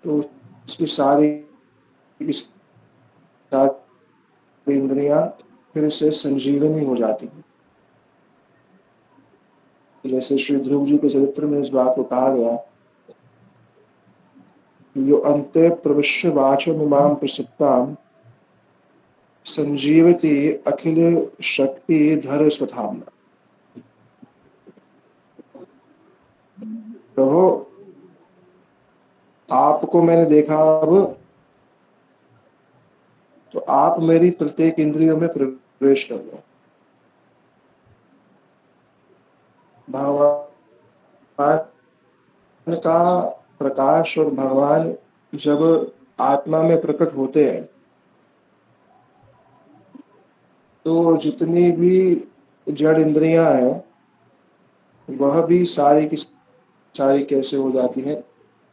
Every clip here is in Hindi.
तो उसकी सारी की सारी इंद्रियां फिर से संजीवनी हो जाती हैं। जैसे श्री ध्रुव जी के चरित्र में इस बात को कहा गया, यो अन्ते प्रविश्य वाचमिमां प्रसुप्तां संजीवति अखिल शक्ति धर स्वधाम्ना। प्रभु, आपको मैंने देखा अब, तो आप मेरी प्रत्येक इंद्रियों में प्रवेश कर लो। भगवान का प्रकाश और भगवान जब आत्मा में प्रकट होते हैं तो जितनी भी जड़ इंद्रियां हैं वह भी सारी की सारी कैसे हो जाती हैं,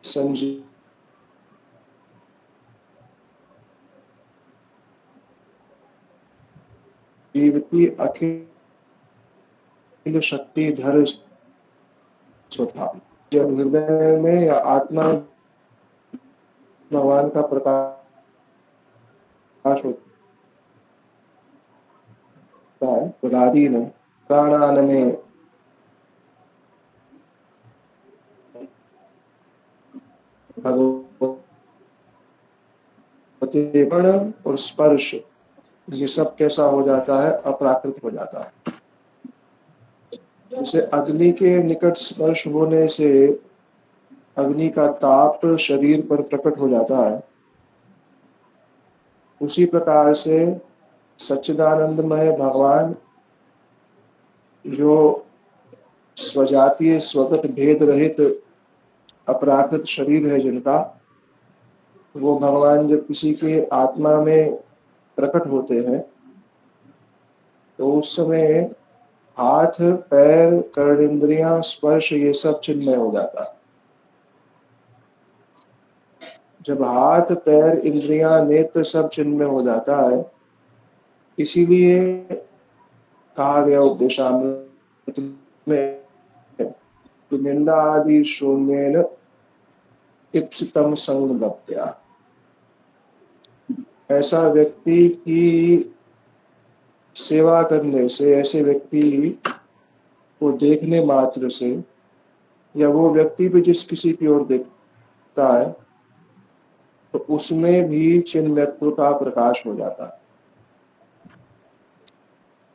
संजीवती अखिल शक्ति धर स्वधाम। जब हृदय में या आत्मा में भगवान का प्रकाश होता है, बुरादी ने प्राणान में भगवती और स्पर्श, ये सब कैसा हो जाता है, अपराकृत हो जाता है। जैसे अग्नि के निकट स्पर्श होने से अग्नि का ताप शरीर पर प्रकट हो जाता है, उसी प्रकार से सच्चिदानंदमय भगवान जो स्वजातीय स्वगत भेद रहित अपराकृत शरीर है जिनका, वो भगवान जब किसी के आत्मा में प्रकट होते हैं तो उस समय हाथ पैर कर्णेंद्रियां स्पर्श ये सब चिन्मय हो जाता है। जब हाथ पैर इंद्रियां नेत्र सब चिन्मय हो जाता है, इसीलिए कहा गया उपदेशामृत में कि निंदा आदि शून्येन इप्सितम संग लप्त्या। ऐसा व्यक्ति की सेवा करने से, ऐसे व्यक्ति को देखने मात्र से, या वो व्यक्ति भी जिस किसी की ओर देखता है तो उसमें भी चिन्मयत्व का प्रकाश हो जाता है।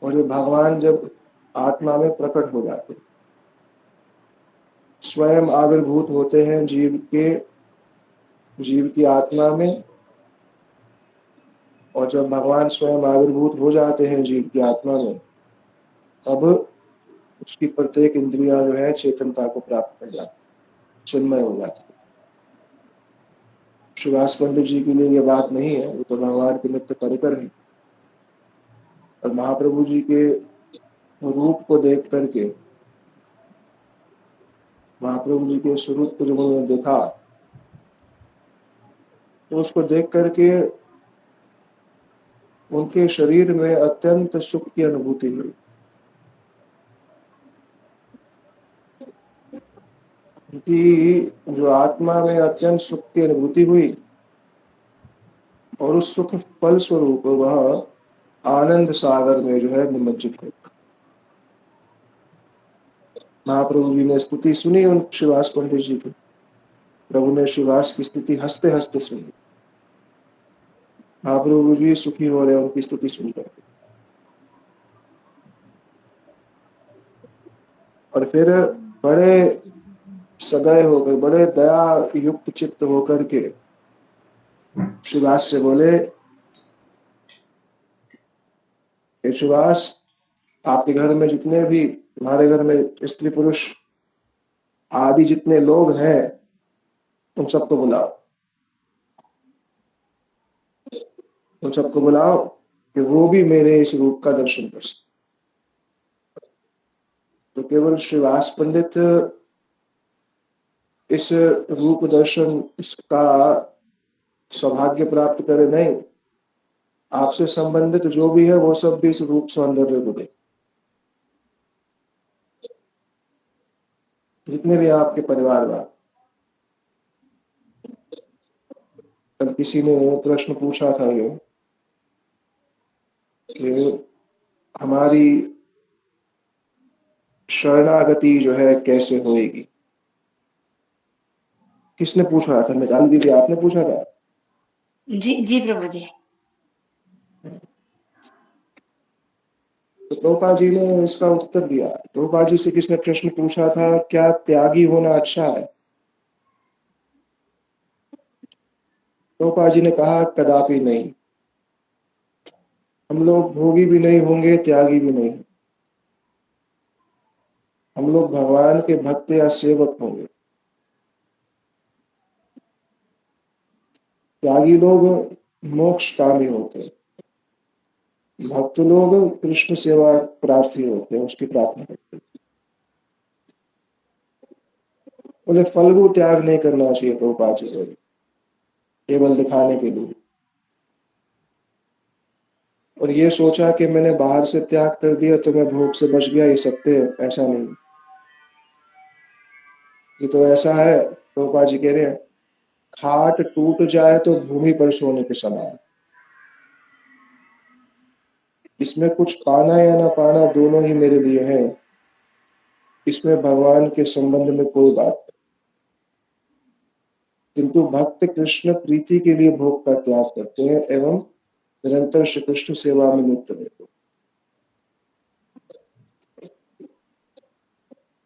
और ये भगवान जब आत्मा में प्रकट हो जाते हैं, स्वयं आविर्भूत होते हैं जीव की आत्मा में, और जब भगवान स्वयं आविर्भूत हो जाते हैं जीव की आत्मा में, तब उसकी प्रत्येक इंद्रिया जो है चेतनता को प्राप्त कर जाती, चिन्मय हो जाती है। सुभाष पंडित जी के लिए यह बात नहीं है, वो तो भगवान के नित्य परिकर है। और महाप्रभु जी के रूप को देख करके, महाप्रभु जी के स्वरूप को जब उन्होंने देखा तो उसको देख करके उनके शरीर में अत्यंत सुख की अनुभूति हुई। उनकी जो आत्मा में अत्यंत सुख की अनुभूति हुई और उस सुख फल स्वरूप वह आनंद सागर में जो है निमज्जित हो। महाप्रभु जी ने स्तुति सुनी उन श्रीवास पंडित जी की, प्रभु ने श्रीवास की स्तुति हंसते हंसते सुनी। महाप्रभु जी सुखी हो रहे उनकी स्तुति सुनकर। और फिर बड़े सदय होकर, बड़े दया युक्त चित्त होकर के श्रीवास से बोले, श्रीवास, आपके घर में जितने भी, हमारे घर में स्त्री पुरुष आदि जितने लोग हैं, तुम सबको बुलाओ, तुम सबको बुलाओ कि वो भी मेरे इस रूप का दर्शन कर सके। तो केवल श्रीवास पंडित इस रूप दर्शन इसका सौभाग्य प्राप्त करे नहीं, आपसे संबंधित जो भी है वो सब भी इस रूप सौंदर्य को देखे, जितने भी आपके परिवार वाले। कल किसी ने प्रश्न पूछा था ये कि हमारी शरणागति जो है कैसे होएगी। किसने पूछा था? मिसाल दीजिए, आपने पूछा था? जी जी प्रभु जी। तो प्रभुपाद जी ने इसका उत्तर दिया। प्रभुपाद जी से किसने प्रश्न पूछा था, क्या त्यागी होना अच्छा है? प्रभुपाद जी ने कहा, कदापि नहीं। हम लोग भोगी भी नहीं होंगे, त्यागी भी नहीं। हम लोग भगवान के भक्त या सेवक होंगे। त्यागी लोग मोक्ष कामी होते हैं, भक्त लोग कृष्ण सेवा प्रार्थी होते हैं, उसकी प्रार्थना करते हैं। बोले फल को त्याग नहीं करना चाहिए प्रभुपाद जी को, केवल दिखाने के लिए। और ये सोचा कि मैंने बाहर से त्याग कर दिया तो मैं भोग से बच गया, ये सत्य है? ऐसा नहीं। ये तो ऐसा है, प्रभुपाद जी कह रहे हैं, खाट टूट जाए तो भूमि पर सोने के समान। इसमें कुछ पाना या ना पाना दोनों ही मेरे लिए है। इसमें भगवान के संबंध में कोई बात नहीं। किंतु भक्त कृष्ण प्रीति के लिए भोग का त्याग करते हैं एवं निरंतर श्री कृष्ण सेवा में लिप्त रहते हैं।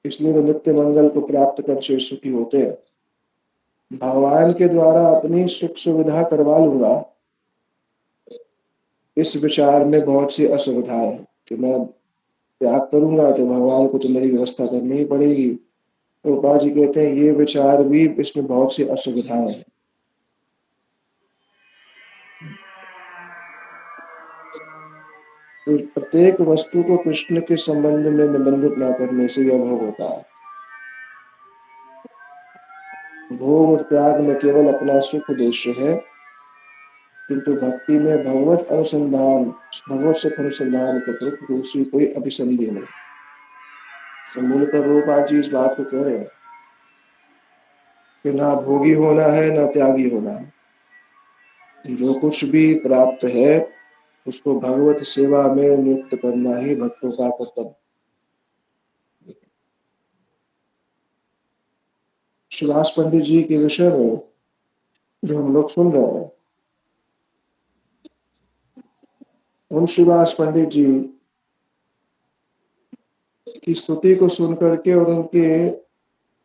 इसलिए वे नित्य मंगल को प्राप्त कर चिर सुखी होते हैं। भगवान के द्वारा अपनी सुख सुविधा करवा लूंगा, इस विचार में बहुत सी असुविधाएं हैं कि मैं त्याग करूंगा तो भगवान को तो मेरी व्यवस्था करनी ही पड़ेगी। तो उपा जी कहते हैं ये विचार भी, इसमें बहुत सी असुविधाएं हैं। तो प्रत्येक वस्तु को कृष्ण के संबंध में निबंधित न करने से यह भोग होता है। भोग और त्याग में केवल अपना सुख उद्देश्य है, किंतु भक्ति में भगवत अनुसंधान, भगवत सुख अनुसंधान के अतिरिक्त दूसरी कोई अभिसंधि नहीं। तो मूलतः रूपा जी इस बात को कह रहे हैं कि ना भोगी होना है ना त्यागी होना है। जो कुछ भी प्राप्त है उसको भगवत सेवा में नियुक्त करना ही भक्तों का कर्तव्य। सुभाष पंडित जी के विषय में जो हम लोग सुन रहे हैं, उन सुभाष पंडित जी की स्तुति को सुन करके और उनके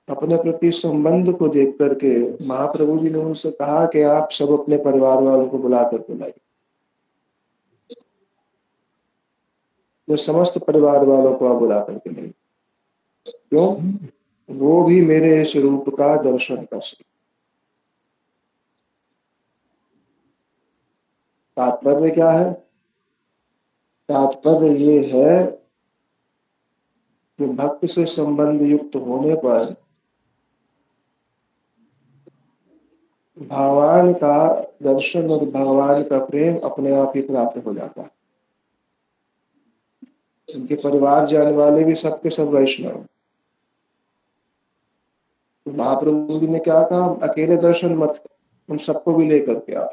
अपने प्रति संबंध को देख करके महाप्रभु जी ने उनसे कहा कि आप सब अपने परिवार वालों को बुला करके लाइए। जो समस्त परिवार वालों को आप बुला करके लाइए। क्यों? वो भी मेरे इस रूप का दर्शन कर सके। तात्पर्य क्या है? तात्पर्य ये है कि भक्त से संबंध युक्त होने पर भगवान का दर्शन और भगवान का प्रेम अपने आप ही प्राप्त हो जाता है। उनके परिवार जाने वाले भी सबके सब वैष्णव। तो महाप्रभु जी ने क्या कहा, अकेले दर्शन मत, उन सबको भी लेकर के आओ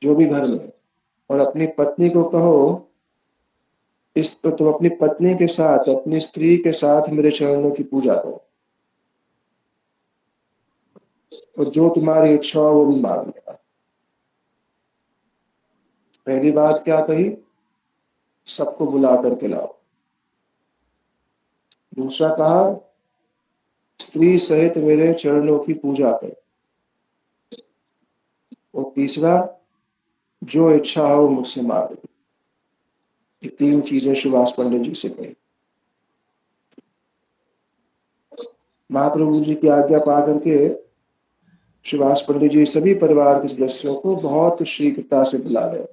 जो भी घर में। और अपनी पत्नी को कहो, इस तो तुम अपनी पत्नी के साथ, अपनी स्त्री के साथ मेरे चरणों की पूजा करो, और जो तुम्हारी इच्छा हो वो भी मांग लेना। पहली बात क्या कही? सबको बुला करके लाओ। दूसरा कहा, स्त्री सहित मेरे चरणों की पूजा करो। और तीसरा, जो इच्छा हो मुझसे मांगो। ये तीन चीजें सुभाष पंडित जी से कही। महाप्रभु जी की आज्ञा पा करके सुभाष पंडित जी सभी परिवार के सदस्यों को बहुत शीघ्रता से बुला रहे,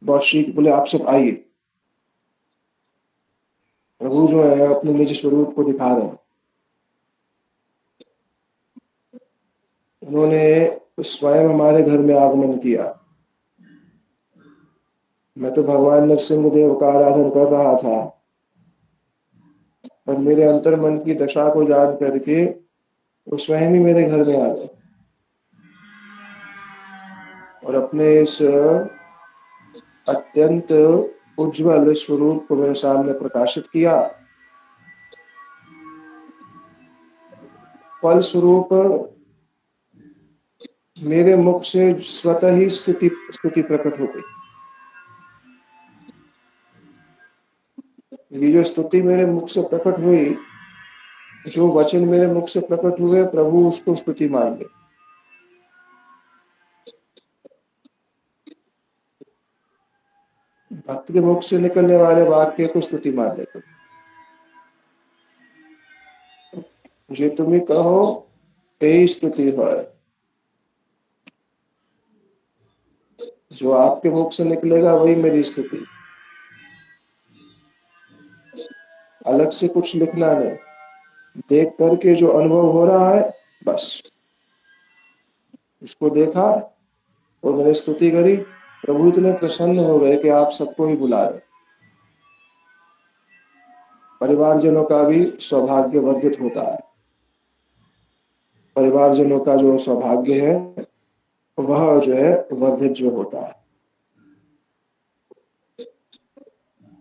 बहुत शीघ्र बोले आप सब आइए। प्रभु जो है अपने निज स्वरूप को दिखा रहे हैं। उन्होंने स्वयं हमारे घर में आगमन किया। मैं तो भगवान नरसिंह देव का आराधन कर रहा था, पर मेरे अंतर मन की दशा को जान करके वो स्वयं ही मेरे घर में आ गए। और अपने इस अत्यंत उज्जवल स्वरूप को मेरे सामने प्रकाशित किया। फल स्वरूप मेरे मुख से स्वतः ही स्तुति स्तुति प्रकट हो गई। ये जो स्तुति मेरे मुख से प्रकट हुई, जो वचन मेरे मुख से प्रकट हुए, प्रभु उसको स्तुति मान ले। भक्त के मुख से निकलने वाले वाक्य को स्तुति मान ले। तुम मुझे तुम ही कहो, यही स्तुति है। जो आपके मुख से निकलेगा वही मेरी स्तुति, अलग से कुछ लिखना नहीं। देख करके जो अनुभव हो रहा है, बस उसको देखा और मैंने स्तुति करी। प्रभु इतने प्रसन्न हो गए कि आप सबको ही बुला रहे। परिवारजनों का भी सौभाग्य वर्धित होता है। परिवारजनों का जो सौभाग्य है वह जो है वर्धित जो होता है।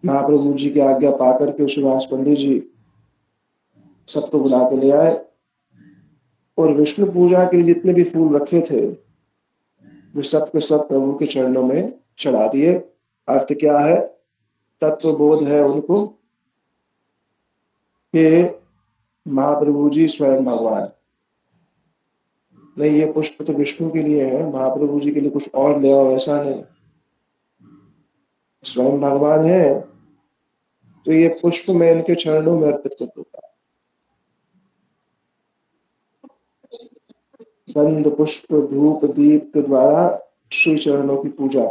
महाप्रभु जी की आज्ञा पाकर के सुभाष पंडित जी सबको बुला के ले आए और विष्णु पूजा के लिए जितने भी फूल रखे थे वे सब के सब प्रभु के चरणों में चढ़ा दिए। अर्थ क्या है? तत्व बोध है उनको कि महाप्रभु जी स्वयं भगवान नहीं। ये पुष्प तो विष्णु के लिए है, महाप्रभु जी के लिए कुछ और ले आओ, ऐसा नहीं। स्वयं भगवान है तो ये पुष्प मैं इनके चरणों में अर्पित कर दूंगा। गंध पुष्प धूप दीप के द्वारा श्री चरणों की पूजा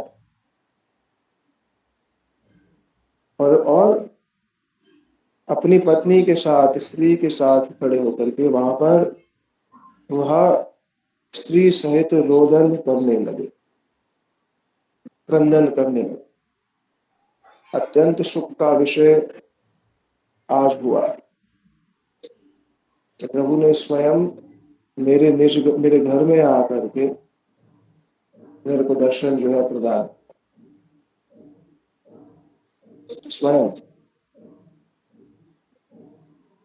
और अपनी पत्नी के साथ, स्त्री के साथ खड़े होकर के वहां पर वह स्त्री सहित रोदन करने लगे, क्रंदन करने लगे। अत्यंत सुख का विषय आज हुआ कि प्रभु ने स्वयं मेरे घर में आकर के मेरे को दर्शन जो है प्रदान, स्वयं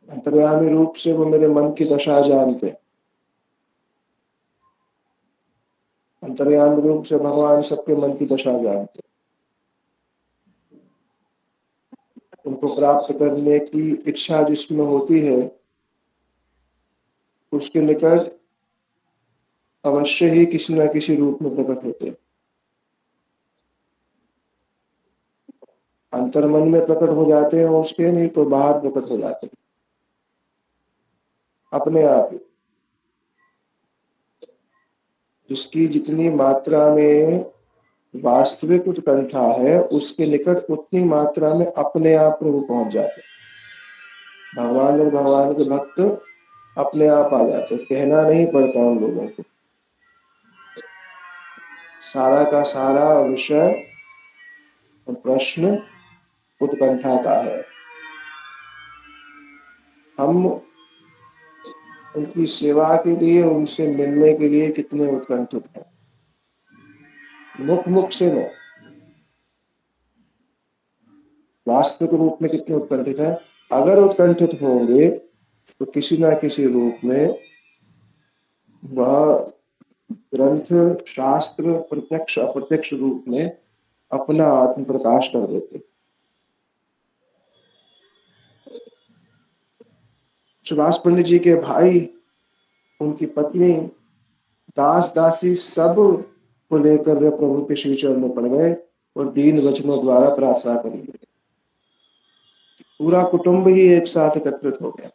अंतर्यामी रूप से वो मेरे मन की दशा जानते। अंतर्यामी रूप से भगवान सबके मन की दशा जानते। उनको प्राप्त करने की इच्छा जिसमें होती है उसके निकट अवश्य ही किसी न किसी रूप में प्रकट होते हैं। अंतर्मन में प्रकट हो जाते हैं उसके, नहीं तो बाहर प्रकट हो जाते हैं अपने आप ही। जिसकी जितनी मात्रा में वास्तविक उत्कंठा है उसके निकट उतनी मात्रा में अपने आप प्रभु पहुंच जाते हैं। भगवान और भगवान के भक्त अपने आप आ जाते हैं, कहना नहीं पड़ता उन लोगों को। सारा का सारा विषय और प्रश्न उत्कंठा का है। हम उनकी सेवा के लिए, उनसे मिलने के लिए कितने उत्कंठित हैं। मुख मुख से नहीं, वास्तविक रूप में कितने उत्कंठित हैं। अगर उत्कंठित होंगे तो किसी ना किसी रूप में वह ग्रंथ शास्त्र प्रत्यक्ष अप्रत्यक्ष रूप में अपना आत्म प्रकाश कर देते। सुभाष पंडित जी के भाई, उनकी पत्नी, दास दासी सब को लेकर वे प्रभु के श्री चरण में पड़ गए और दीन वचनों द्वारा प्रार्थना करने लगे। पूरा कुटुंब ही एक साथ एकत्रित हो गया।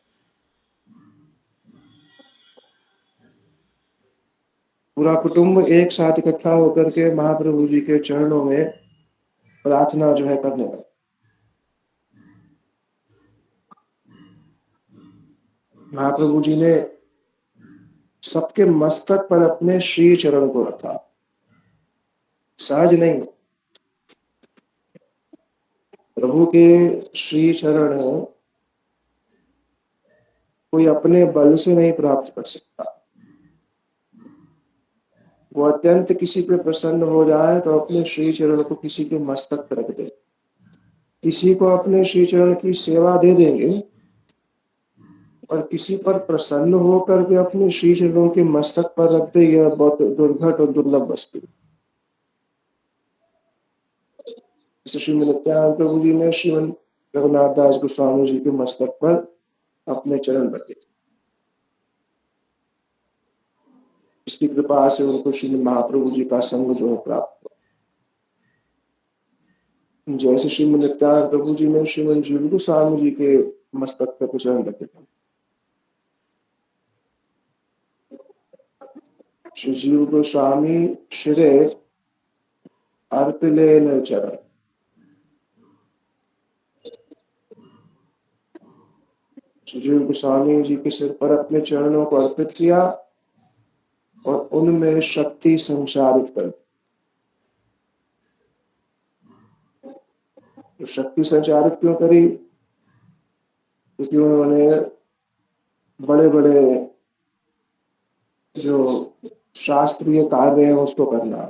पूरा कुटुंब एक साथ इकट्ठा होकर के महाप्रभु जी के चरणों में प्रार्थना जो है करने लगा। महाप्रभु जी ने सबके मस्तक पर अपने श्री चरण को रखा। सहज नहीं, प्रभु के श्री चरण कोई अपने बल से नहीं प्राप्त कर सकता। वो अत्यंत किसी पे प्रसन्न हो जाए तो अपने श्री चरण को किसी के मस्तक पर रख दे, किसी को अपने श्री चरण की सेवा दे देंगे, और किसी पर प्रसन्न होकर के अपने श्री चरणों के मस्तक पर रख दे, यह बहुत दुर्घट और दुर्लभ वस्तु। श्री नित्यानंद प्रभु जी ने श्रीमद रघुनाथ दास गोस्वामी जी के मस्तक पर अपने चरण रखे थे। इसकी कृपा से उनको श्री महाप्रभु जी का संग जो है प्राप्त हुआ। जैसे श्रीमद नित्यानंद प्रभु जी ने श्रीमद जीव गोस्वामी जी के मस्तक पर चरण रखे थे। श्री जीव गोस्वामी शिरे अर्पिलेन चरण, श्री जीव गोस्वामी जी के सिर पर अपने चरणों को अर्पित किया और उनमें शक्ति संचारित कर दी। तो शक्ति संचारित क्यों करी? क्योंकि उन्होंने बड़े बड़े जो शास्त्रीय कार्य है उसको करना।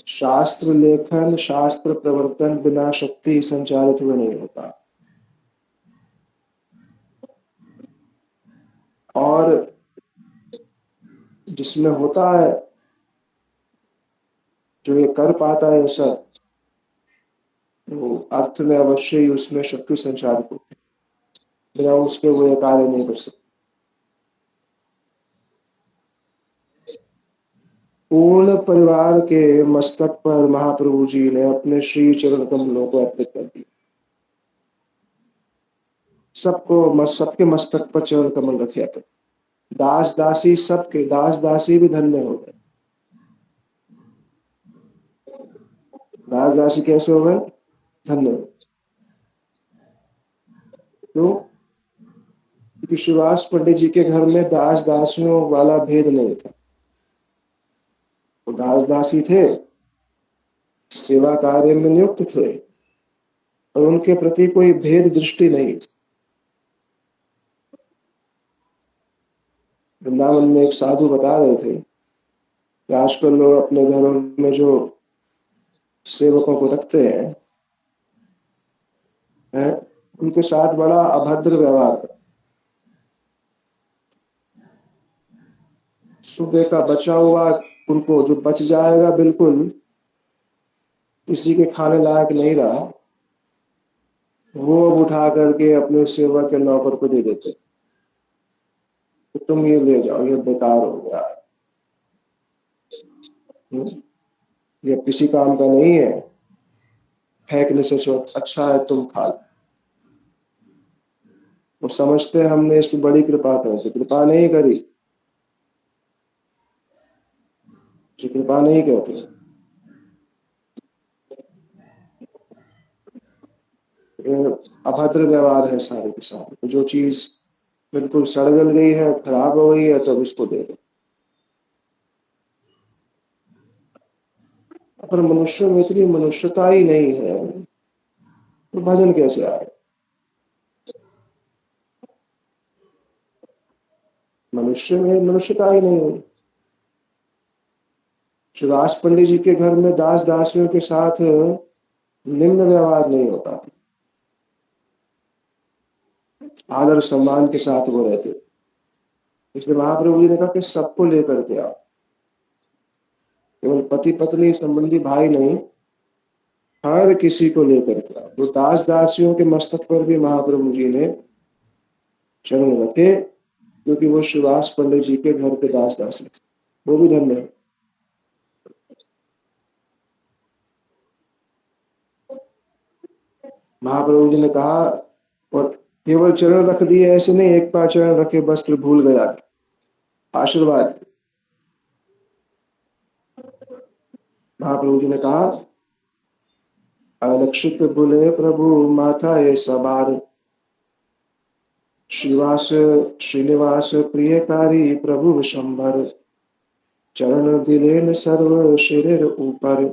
शास्त्र लेखन, शास्त्र प्रवर्तन बिना शक्ति संचारित हुए नहीं होता। और जिसमें होता है, जो ये कर पाता है सब, वो अर्थ में अवश्य ही उसमें शक्ति संचारित होती है, बिना उसके वो ये कार्य नहीं कर सकते। पूर्ण परिवार के मस्तक पर महाप्रभु जी ने अपने श्री चरण कमलों को अर्पित कर दिया। सबके मस्तक पर चरण कमल रखे थे। दास दासी सबके, दास दासी भी धन्य हो गए। दास दासी कैसे हो गए? धन्य। क्यों? क्योंकि श्रीवास पंडित जी के घर में दास दासियों वाला भेद नहीं था। वो दास दासी थे, सेवा कार्य में नियुक्त थे, और उनके प्रति कोई भेद दृष्टि नहीं थी। वृंदावन में एक साधु बता रहे थे कि आजकल लोग अपने घरों में जो सेवकों को रखते हैं, उनके साथ बड़ा अभद्र व्यवहार करते। सुबह का बचा हुआ उनको जो बच जाएगा, बिल्कुल किसी के खाने लायक नहीं रहा, वो अब उठा करके अपने सेवा के नौकर को दे देते, तो तुम ये ले जाओ, ये बेकार हो गया, ये किसी काम का नहीं है, फेंकने से अच्छा है तुम खा लो। वो समझते हमने इसकी बड़ी कृपा कर दी। कृपा नहीं करी, कृपा नहीं कहते। अभद्र व्यवहार है सारे के सारे। जो चीज बिल्कुल सड़ गल गई है, खराब हो गई है, तो उसको दे दो। अगर मनुष्य में इतनी मनुष्यता ही नहीं है तो भजन कैसे आए? मनुष्य में मनुष्यता ही नहीं है। श्रीवास पंडित जी के घर में दास दासियों के साथ निम्न व्यवहार नहीं होता, आदर सम्मान के साथ वो रहते। इसलिए महाप्रभु जी ने कहा कि सबको लेकर के आओ, केवल पति पत्नी संबंधी भाई नहीं, हर किसी को लेकर के आओ। तो दास दासियों के मस्तक पर भी महाप्रभु जी ने चरण रखे, क्योंकि वो श्रीवास पंडित जी के घर के दास दासी थे, वो भी धन्य है। महाप्रभु जी ने कहा, और केवल चरण रख दिए ऐसे नहीं, एक बार चरण रखे बस फिर भूल गया, आशीर्वाद। महाप्रभु जी ने कहा, अलक्षित बुले प्रभु माथा ये सवार, श्रीवास श्रीनिवास प्रियकारी प्रभु विशंबर, चरण दिलेन सर्व शिर ऊपर,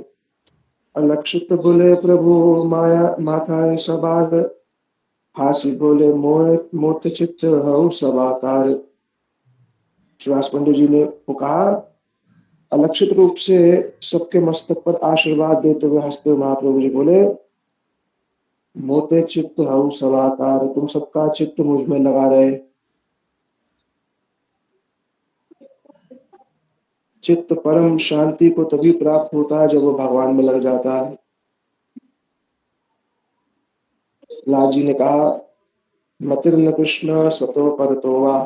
अलक्षित बुले प्रभु माया माथा ये सवार, हासी बोले मोह मूर्त चित्त हऊ सभाकार, श्रीवास पंडित जी ने वो कहा, अलक्षित रूप से सबके मस्तक पर आशीर्वाद देते हुए हंसते हुए महाप्रभु जी बोले, मोते चित्त हऊ सवाकार, तुम सबका चित्त मुझ में लगा रहे। चित्त परम शांति को तभी प्राप्त होता है जब वो भगवान में लग जाता है। लाल जी ने कहा, मतिर्न कृष्ण स्वतो परतो वा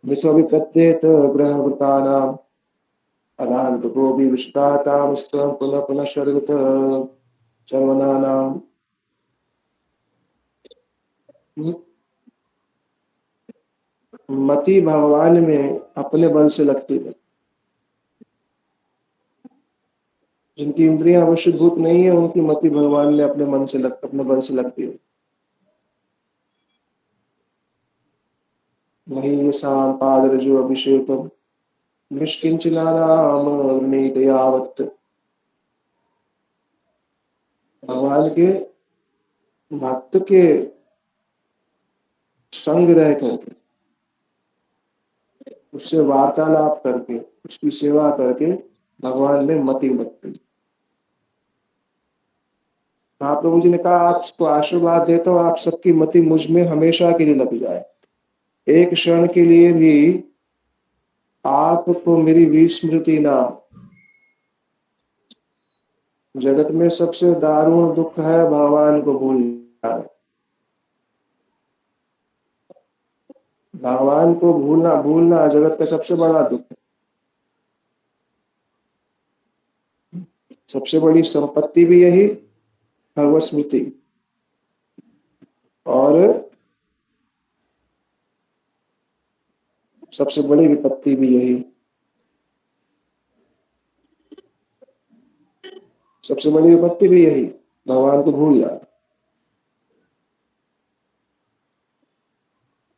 मिथो विपद्येत ग्रहवृतानाम अनांत गोपी विष्टाताम स्तवं पुनः पुनः शर्वित चर्वनानाम। मति भगवान में अपने बल से लगती है। जिनकी इंद्रियां वशीभूत नहीं है उनकी मति भगवान में अपने बल से लगती है। वही शाम पादरजो अभिषेकम निष्किंचनानाम नीतयावत्। भगवान के भक्त के संग रह करके, उससे वार्तालाप करके, उसकी सेवा करके भगवान में मति लगती। महाप्रभु जी ने कहा, आपको आशीर्वाद देता हूं, आप सबकी मति मुझ में हमेशा के लिए लग जाए। एक क्षण के लिए भी आपको मेरी विस्मृति ना हो। जगत में सबसे दारुण दुख है भगवान को भूल जाना। भगवान को भूलना जगत का सबसे बड़ा दुख है। सबसे बड़ी संपत्ति भी यही भगवत स्मृति, और सबसे बड़ी विपत्ति भी यही। सबसे बड़ी विपत्ति भी यही, भगवान को भूल जाना।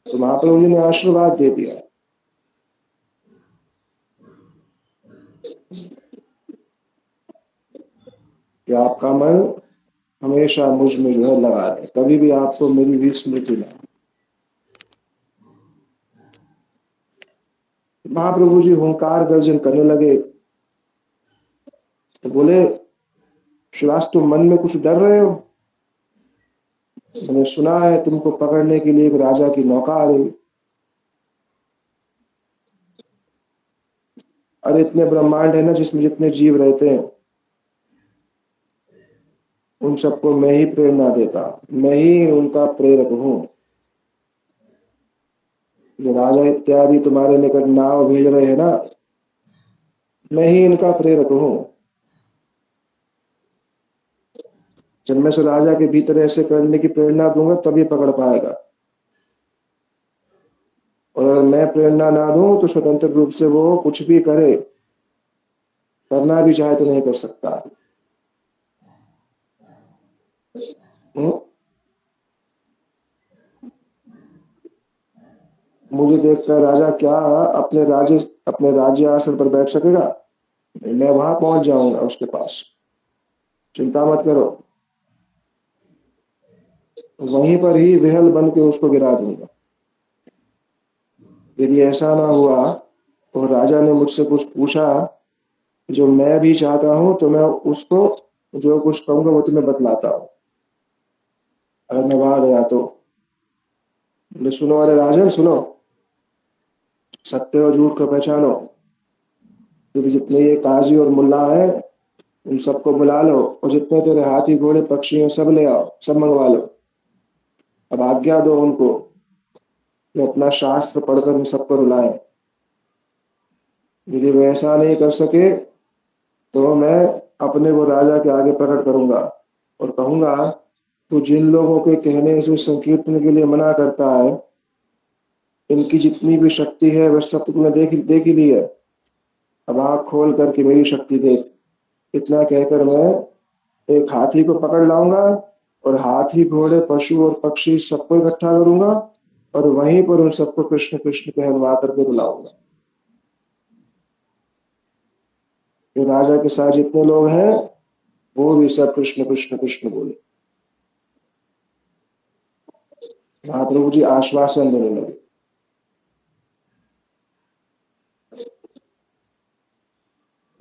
तो महाप्रभु जी ने आशीर्वाद दे दिया कि आपका मन हमेशा मुझ में जो है लगा रहे, कभी भी आपको मेरी विस्मृति ना। महाप्रभु जी हुंकार गर्जन करने लगे तो बोले, श्रीवास तुम मन में कुछ डर रहे हो? मैंने सुना है तुमको पकड़ने के लिए एक राजा की नौका आ रही। अरे इतने ब्रह्मांड है ना जिसमें जितने जीव रहते हैं, उन सबको मैं ही प्रेरणा देता, मैं ही उनका प्रेरक हूँ। जो राजा इत्यादि तुम्हारे निकट नाव भेज रहे हैं ना, मैं ही इनका प्रेरक हूँ। जब मैं से राजा के भीतर ऐसे करने की प्रेरणा दूंगा तभी पकड़ पाएगा, और अगर मैं प्रेरणा ना दूं तो स्वतंत्र रूप से वो कुछ भी करे, करना भी चाहे तो नहीं कर सकता। हम्म? मुझे देखकर राजा क्या अपने राज्य आसन पर बैठ सकेगा? मैं वहां पहुंच जाऊंगा उसके पास, चिंता मत करो। वहीं पर ही विहल बन के उसको गिरा दूंगा। यदि ऐसा ना हुआ तो राजा ने मुझसे कुछ पूछा जो मैं भी चाहता हूं तो मैं उसको जो कुछ कहूंगा वो तुम्हें बतलाता हूँ। अगर मैं वहां गया तो बोले, सुनो अरे राजन सुनो, सत्य और झूठ को पहचानो। तेरे जितने ये काजी और मुल्ला है उन सबको बुला लो, और जितने तेरे हाथी घोड़े पक्षी हैं सब ले आओ, सब मंगवा लो। अब आज्ञा दो उनको कि अपना शास्त्र पढ़कर उन सबको रुलाए। यदि वे ऐसा नहीं कर सके तो मैं अपने को राजा के आगे प्रकट करूंगा और कहूंगा, तू जिन लोगों के कहने से संकीर्तन के लिए मना करता है, इनकी जितनी भी शक्ति है वह सब तुमने देख ही ली है। अब आँख खोल करके मेरी शक्ति देख। इतना कहकर मैं एक हाथी को पकड़ लाऊंगा और हाथी घोड़े पशु और पक्षी सबको इकट्ठा करूंगा और वहीं पर उन सबको कृष्ण कृष्ण कहलवा करके बुलाऊंगा। ये राजा के साथ जितने लोग हैं वो भी सब कृष्ण कृष्ण कृष्ण बोले। महाप्रभु जी आश्वासन देने लगे।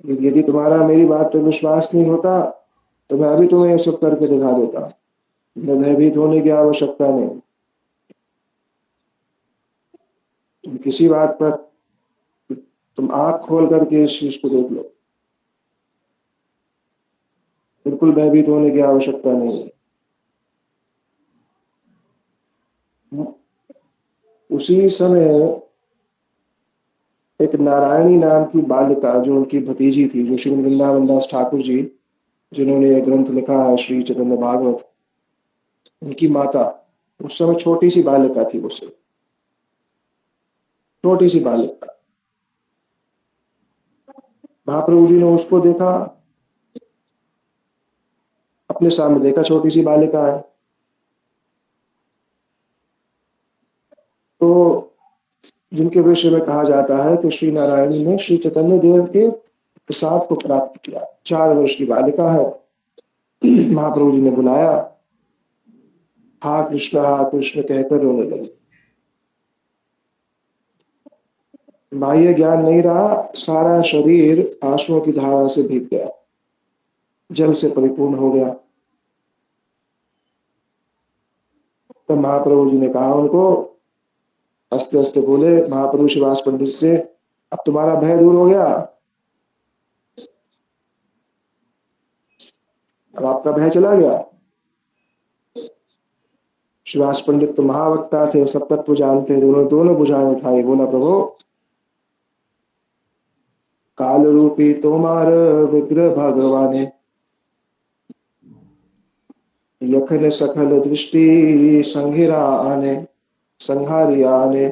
यदि तुम्हारा मेरी बात पे विश्वास नहीं होता तो मैं अभी तुम्हें ये सब करके दिखा देता। मैं भयभीत होने की आवश्यकता नहीं। तुम किसी बात पर तुम आंख खोल करके इस चीज को देख लो। बिल्कुल भयभीत होने की आवश्यकता नहीं है। उसी समय एक नारायणी नाम की बालिका, जो उनकी भतीजी थी, जो श्री वृंदावन दास ठाकुर जी जिन्होंने यह ग्रंथ लिखा है श्री चैतन्य भागवत, उनकी माता, उस समय छोटी सी बालिका थी। वो सिर्फ छोटी सी बालिका। महाप्रभु जी ने उसको देखा, अपने सामने देखा छोटी सी बालिका है। तो जिनके विषय में कहा जाता है कि श्री नारायणी ने श्री चैतन्य देव के प्रसाद को प्राप्त किया। 4 वर्ष की बालिका है। महाप्रभु जी ने बुलाया, हा कृष्ण कहकर रोने लगी। बाह्य ज्ञान नहीं रहा, सारा शरीर आंसुओं की धारा से भीग गया, जल से परिपूर्ण हो गया। तब महाप्रभु जी ने कहा उनको, हंसते हंसते बोले महाप्रभु शिवास पंडित से, अब तुम्हारा भय दूर हो गया, अब आपका भय चला गया। शिवास पंडित तो महावक्ता थे, सब तत्व जानते, दोनों दोनों बुझाएं उठाई। बोला प्रभु, काल रूपी तोमार विग्रह भगवाने, यखन सकल दृष्टि संघिरा आने, संहारी आने,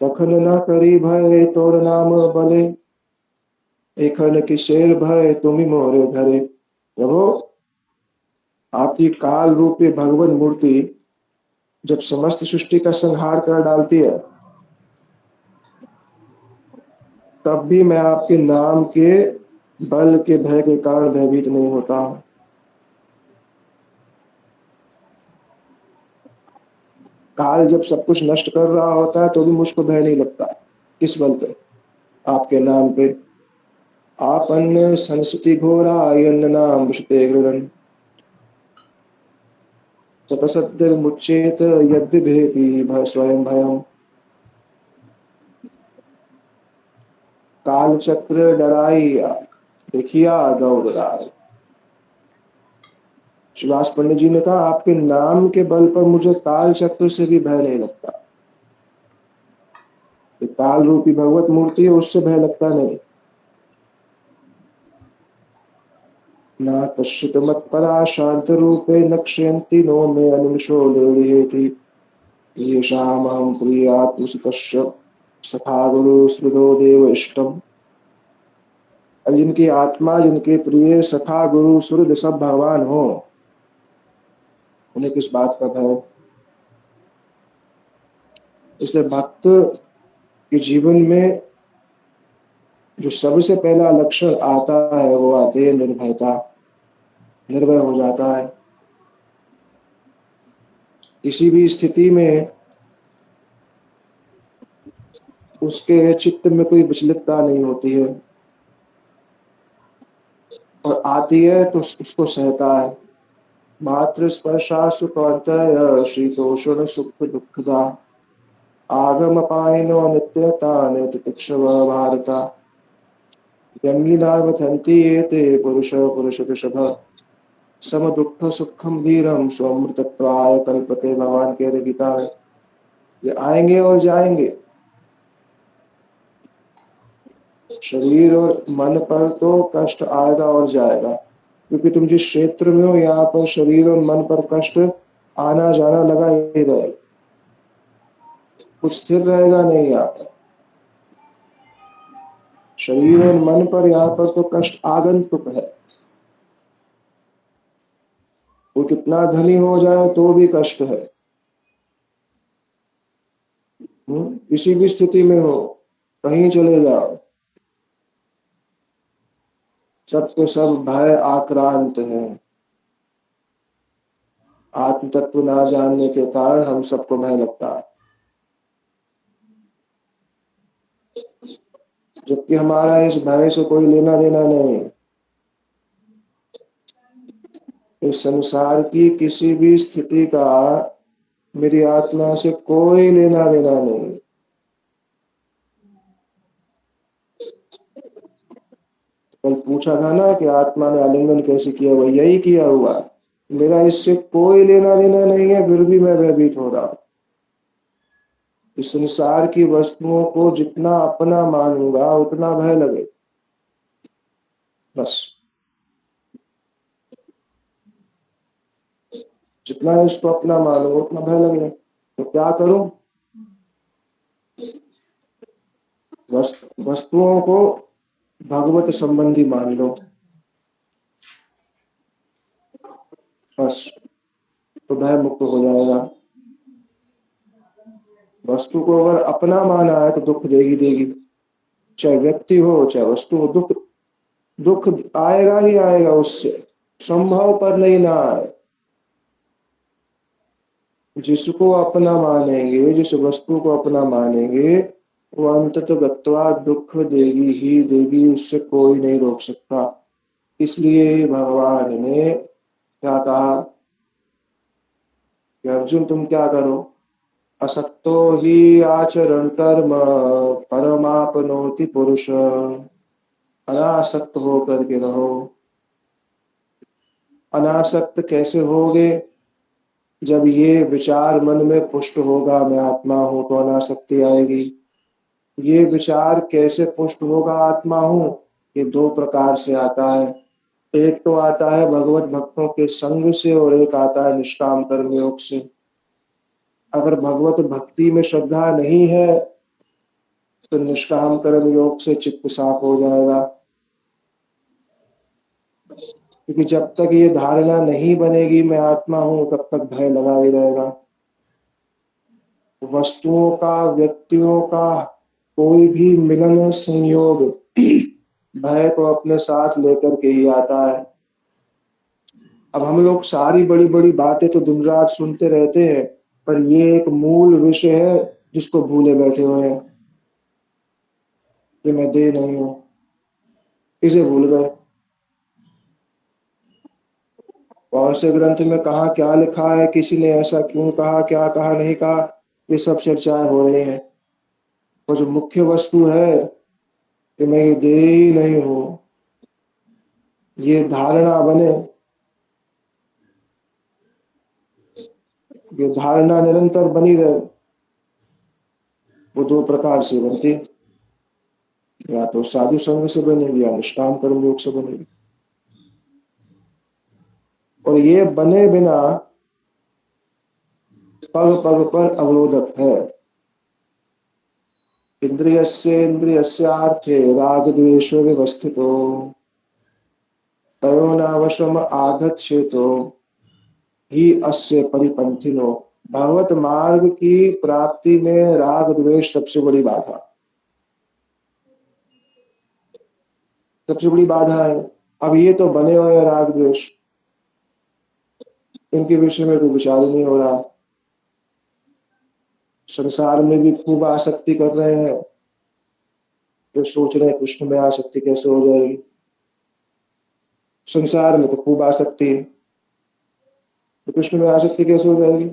तखन न करी भय तोर नाम बले, एखन किसेर भय तुम मोरे धरे। प्रभु, आपकी काल रूपी भगवत मूर्ति जब समस्त सृष्टि का संहार कर डालती है, तब भी मैं आपके नाम के बल के भय के कारण भयभीत नहीं होता हूं। काल जब सब कुछ नष्ट कर रहा होता है तो भी मुझको भय नहीं लगता। किस बल पे? आपके नाम पे। आप अन्न संस्कृति घोरा अन्न नाम विशते गृणन, ततसद्य मुच्चेत यद्विभेति भय स्वयं भयम, काल चक्र डराइया देखिया गौर राय। शिवास पंडित जी ने कहा, आपके नाम के बल पर मुझे काल चक्र से भी भय नहीं लगता। ये काल रूपी भगवत मूर्ति है, उससे भय लगता नहीं। ना पश्चित मत परा शांत रूपे नक्ष्यन्ति नो मे अनुषो लेति, ये शाम हम प्रियात्मसुतस्य सखा गुरु स्मृतो देव इष्टम। और जिनकी आत्मा, जिनके प्रिय सखा गुरु सूर्य सब भगवान हो, उन्हें किस बात का भय? इसलिए भक्त के जीवन में जो सबसे पहला लक्षण आता है वो आती है निर्भयता। निर्भय हो जाता है। किसी भी स्थिति में उसके चित्त में कोई विचलितता नहीं होती है, और आती है तो उसको सहता है। मात्र स्पर्शा सुखौतय शीतोषण सुख दुखदा, आगम पायनो नित्यता तितिक्षव भारता, यन्निनावथन्ति एते पुरुष पुरुष वृषभ, सम दुख सुखम धीरम स्वमृतत्वाय कल्पते। भगवान कह रहे गीता में, ये आएंगे और जाएंगे। शरीर और मन पर तो कष्ट आएगा और जाएगा, क्योंकि तुम जिस क्षेत्र में हो यहाँ पर शरीर और मन पर कष्ट आना जाना लगा ही रहे। कुछ स्थिर रहेगा नहीं यहाँ पर। शरीर और मन पर यहाँ पर तो कष्ट आगंतुक है। वो कितना धनी हो जाए तो भी कष्ट है। किसी भी स्थिति में हो, कहीं चले जाओ, सबके सब भय आक्रांत है। आत्म तत्व ना जानने के कारण हम सबको भय लगता है। जबकि हमारा इस भय से कोई लेना देना नहीं। इस संसार की किसी भी स्थिति का मेरी आत्मा से कोई लेना देना नहीं। कल पूछा था ना कि आत्मा ने आलिंगन कैसे किया, वो यही किया हुआ। मेरा इससे कोई लेना देना नहीं है, फिर भी मैं भयभीत हो रहा हूं। इस संसार की वस्तुओं को जितना अपना मानूंगा उतना भय लगे, बस। जितना इसको अपना मानूंगा उतना भय लगे। तो क्या करूं? वस्तुओं को भगवत संबंधी मान लो, बस। तो भय मुक्त हो जाएगा। वस्तु को अगर अपना माना है तो दुख देगी देगी, चाहे व्यक्ति हो चाहे वस्तु हो। दुख दुख आएगा ही आएगा उससे, संभव पर नहीं ना आए। जिसको अपना मानेंगे, जिस वस्तु को अपना मानेंगे, वो अंततः गत्वा दुख देगी ही देगी, उससे कोई नहीं रोक सकता। इसलिए भगवान ने क्या कहा कि अर्जुन तुम क्या करो? असक्तो ही आचरण कर्म परमापनोति पुरुष। अनासक्त होकर के रहो। अनासक्त कैसे होगे? जब ये विचार मन में पुष्ट होगा मैं आत्मा हूं तो अनासक्ति आएगी। ये विचार कैसे पुष्ट होगा आत्मा हूं? ये दो प्रकार से आता है। एक तो आता है भगवत भक्तों के संग से, और एक आता है निष्काम कर्म योग से। अगर भगवत भक्ति में श्रद्धा नहीं है तो निष्काम कर्म योग से चित्त साफ हो जाएगा। क्योंकि जब तक ये धारणा नहीं बनेगी मैं आत्मा हूं, तब तक भय लगा ही रहेगा। वस्तुओं का, व्यक्तियों का कोई भी मिलन संयोग भय को अपने साथ लेकर के ही आता है। अब हम लोग सारी बड़ी बड़ी बातें तो दिन रात सुनते रहते हैं, पर ये एक मूल विषय है जिसको भूले बैठे हुए हैं कि मैं देह नहीं हूं। इसे भूल गए। कौन से ग्रंथ में कहा क्या लिखा है, किसी ने ऐसा क्यों कहा, क्या कहा नहीं कहा, ये सब चर्चाएं हो रही हैं। और जो मुख्य वस्तु है कि मैं ये देह ही नहीं हूं, ये धारणा बने। ये धारणा निरंतर बनी रहे। वो दो प्रकार से बनती है, या तो साधु संग से बनेगी या निष्काम कर्म योग से बनेगी। और ये बने बिना पग पग पर अवरोधक है। इंद्रियस्येन्द्रियस्यार्थे राग द्वेषो व्यवस्थितो तयोनावशम आगच्छेतो ही अस्य परिपंथिनो। भगवत मार्ग की प्राप्ति में राग द्वेष सबसे बड़ी बाधा, सबसे बड़ी बाधा है। अब ये तो बने हुए हैं राग द्वेष, इनके विषय में कोई विचार ही नहीं हो रहा। संसार में भी खूब आसक्ति कर रहे हैं, तो सोच रहे हैं कृष्ण में आसक्ति कैसे हो जाएगी। संसार में तो खूब आसक्ति है, तो कृष्ण में आसक्ति कैसे हो जाएगी?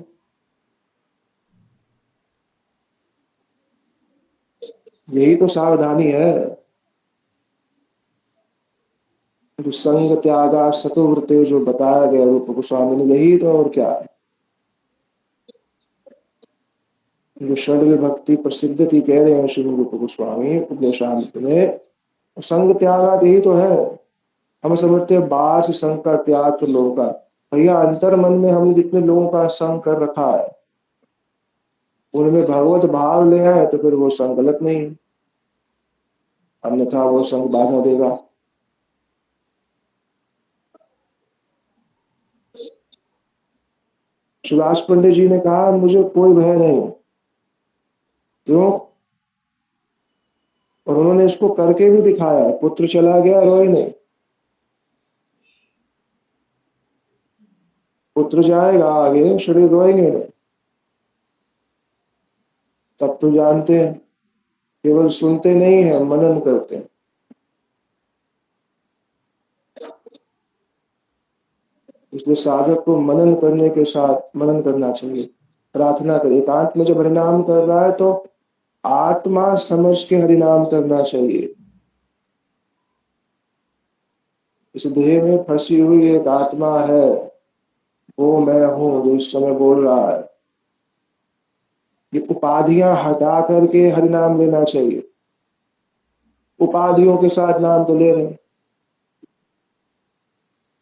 यही तो सावधानी है। जो संग त्यागा सतुवृत्ते जो बताया गया रूप गोस्वामी ने, यही तो और क्या है। जो षड विभक्ति प्रसिद्ध थी कह रहे हैं श्री रूप गोस्वामी उपदेशामृत में, संग त्यागा यही तो है। हम समझते हैं बाहर से संग का त्याग तो लोगों का, भैया अंतर मन में हमने जितने लोगों का संग कर रखा है उनमें भगवत भाव ले आए तो फिर वो संग गलत नहीं है, अन्यथा वो संग बाधा देगा। सुभाष पंडित जी ने कहा मुझे कोई भय नहीं। क्यों? और उन्होंने इसको करके भी दिखाया। पुत्र चला गया रोए नहीं, पुत्र जाएगा आगे शरीर रोएंगे नहीं। तब तो जानते हैं केवल सुनते नहीं है, मनन करते हैं। इसलिए साधक को मनन करने के साथ मनन करना चाहिए, प्रार्थना करे। एकांत में जब हरिनाम कर रहा है तो आत्मा समझ के हरिनाम करना चाहिए। इस देह में फंसी हुई एक आत्मा है, वो मैं हूं जो इस समय बोल रहा है। ये उपाधियां हटा करके हरिनाम लेना चाहिए। उपाधियों के साथ नाम तो ले रहे हैं,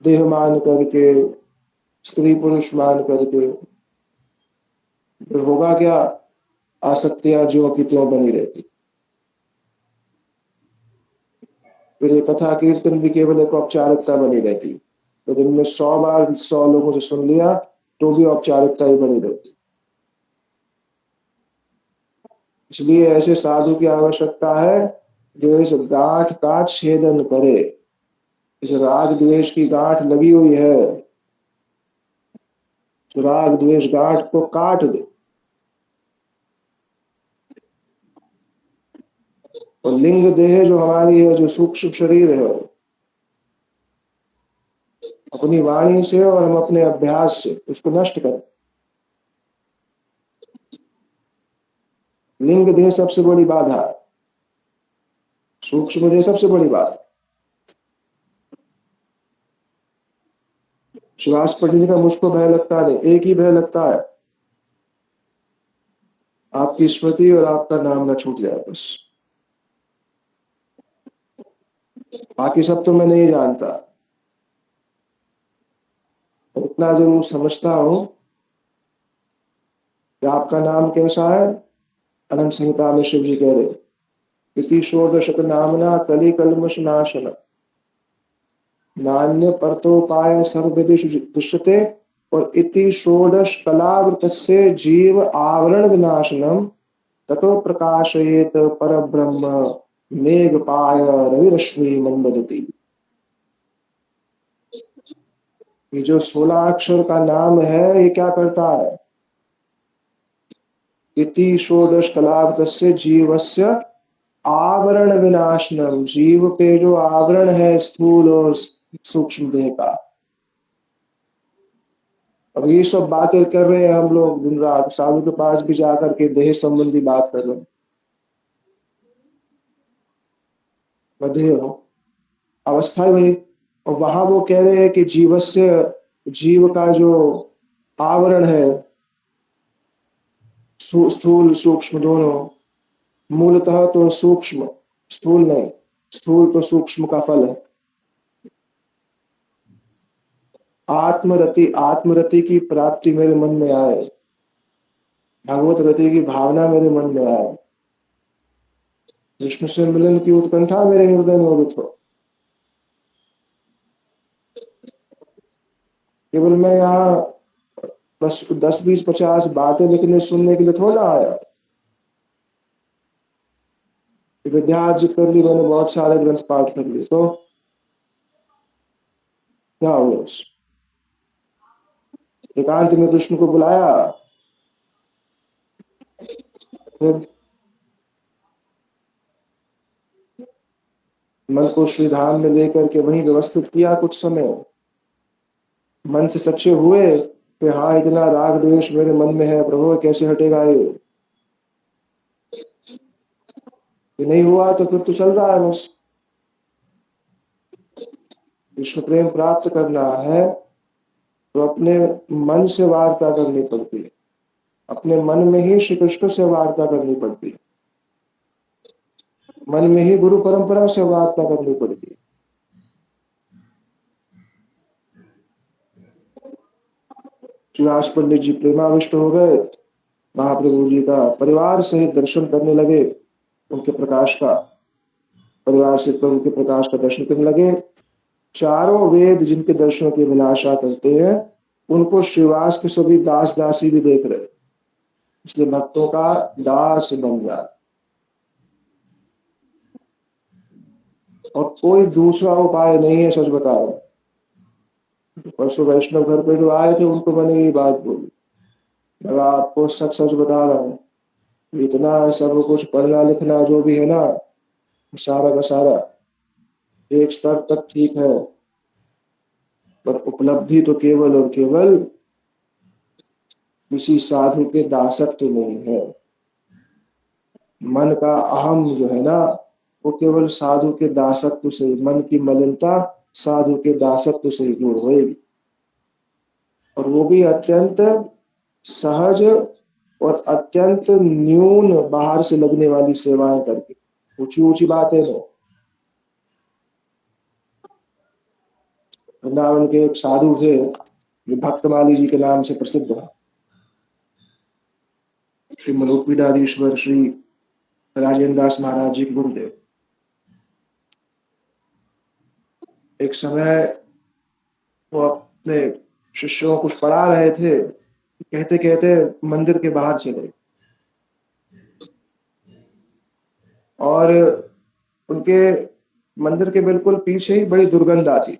देह मान करके, स्त्री पुरुष मान करके, फिर होगा क्या? आसक्तियां ज्यों की त्यों बनी रहती। फिर ये कथा कीर्तन भी केवल एक औपचारिकता बनी रहती। तो दिन में 100 बार 100 लोगों से सुन लिया तो भी औपचारिकता ही बनी रहती। इसलिए ऐसे साधु की आवश्यकता है जो इस गांठ का छेदन करे। इस राग द्वेष की गांठ लगी हुई है, तो राग द्वेष गांठ को काट दे। और लिंग देह जो हमारी है, जो सूक्ष्म शरीर है, अपनी वाणी से और हम अपने अभ्यास से उसको नष्ट करें। लिंग देह सबसे बड़ी बाधा है, सूक्ष्म देह सबसे बड़ी बाधा। सुभाष पंडित जी का मुझको भय लगता नहीं, एक ही भय लगता है, आपकी स्मृति और आपका नाम न छूट जाए बस। बाकी सब तो मैं नहीं जानता, इतना जरूर समझता हूं कि आपका नाम कैसा है। अनंत संहिता में शिव जी कह रहे, इति षोडशक नामना कलि कल्मष नाशन, नान्य परतोपाय सर्वविदिषु दृश्यते। और इति षोडश कलावृतस्य जीव आवरण विनाशनम ततो प्रकाशयेत परब्रह्म मेघपाय रविरश्मि मंददति। ये जो 16 अक्षर का नाम है, ये क्या करता है? इति षोडश कलावृतस्य जीवस्य आवरण विनाशनम, जीव पे जो आवरण है स्थूल और सूक्ष्म देह का। अब ये सब बातें कर रहे हैं हम लोग दिन रात, साधु के पास भी जाकर के देह संबंधी बात कर रहे हैं। बधिर हो, अवस्था ही वही। और वहां वो कह रहे हैं कि जीवस्य, जीव का जो आवरण है, स्थूल सूक्ष्म दोनों, मूलतः तो सूक्ष्म, स्थूल नहीं, स्थूल तो सूक्ष्म का फल है। आत्मरति, आत्मरति की प्राप्ति मेरे मन में आए, भगवत रति की भावना मेरे मन में आए, विष्णु से मिलन की उत्कंठा मेरे हृदय में उदित हो। केवल मैं यहाँ बस 10 20 50 बातें लिखने सुनने के लिए थोड़ा आया। विद्या अर्जित कर ली मैंने, बहुत सारे ग्रंथ पाठ कर लिए, तो क्या हुआ? एकांत में कृष्ण को बुलाया, फिर मन को श्री धाम में लेकर के वहीं व्यवस्थित किया कुछ समय। मन से सच्चे हुए कि हाँ, इतना राग द्वेष मेरे मन में है प्रभु, कैसे हटेगा ये नहीं हुआ तो फिर तो चल रहा है बस। विष्णु प्रेम प्राप्त करना है तो अपने मन से वार्ता करनी पड़ती है, अपने मन में ही श्री कृष्ण से वार्ता करनी पड़ती है, मन में ही गुरु परंपरा से वार्ता करनी पड़ती है। सुभाष पंडित जी प्रेमाविष्ट हो गए, महाप्रभु जी का परिवार सहित दर्शन करने लगे, उनके प्रकाश का, परिवार से प्रभु के प्रकाश का दर्शन करने लगे। चारों वेद जिनके दर्शनों की अभिलाषा करते हैं, उनको श्रीवास के सभी दास दासी भी देख रहे, इसलिए भक्तों का दास बन जाए। और कोई दूसरा उपाय नहीं है, सच बता रहे हैं। परसों वैष्णव घर पे जो आए थे उनको मैंने यही बात बोली, मैं आपको सच सच बता रहा हूँ, इतना सब कुछ पढ़ना लिखना जो भी है ना, सारा का सारा एक स्तर तक ठीक है, पर उपलब्धि तो केवल और केवल किसी साधु के दासत्व में ही है। मन का अहम जो है ना, वो केवल साधु के दासत्व से, मन की मलिनता साधु के दासत्व से ही दूर होगी, और वो भी अत्यंत सहज और अत्यंत न्यून बाहर से लगने वाली सेवाएं करके। ऊंची ऊंची बातें नहीं। वृंदावन के एक साधु थे जो भक्तमाली जी के नाम से प्रसिद्ध है, श्री मलोपीडाधीश्वर श्री राजेंद्र दास महाराज जी के गुरुदेव। एक समय वो अपने शिष्यों को कुछ पढ़ा रहे थे, कहते कहते मंदिर के बाहर चले, और उनके मंदिर के बिल्कुल पीछे ही बड़ी दुर्गंध आती।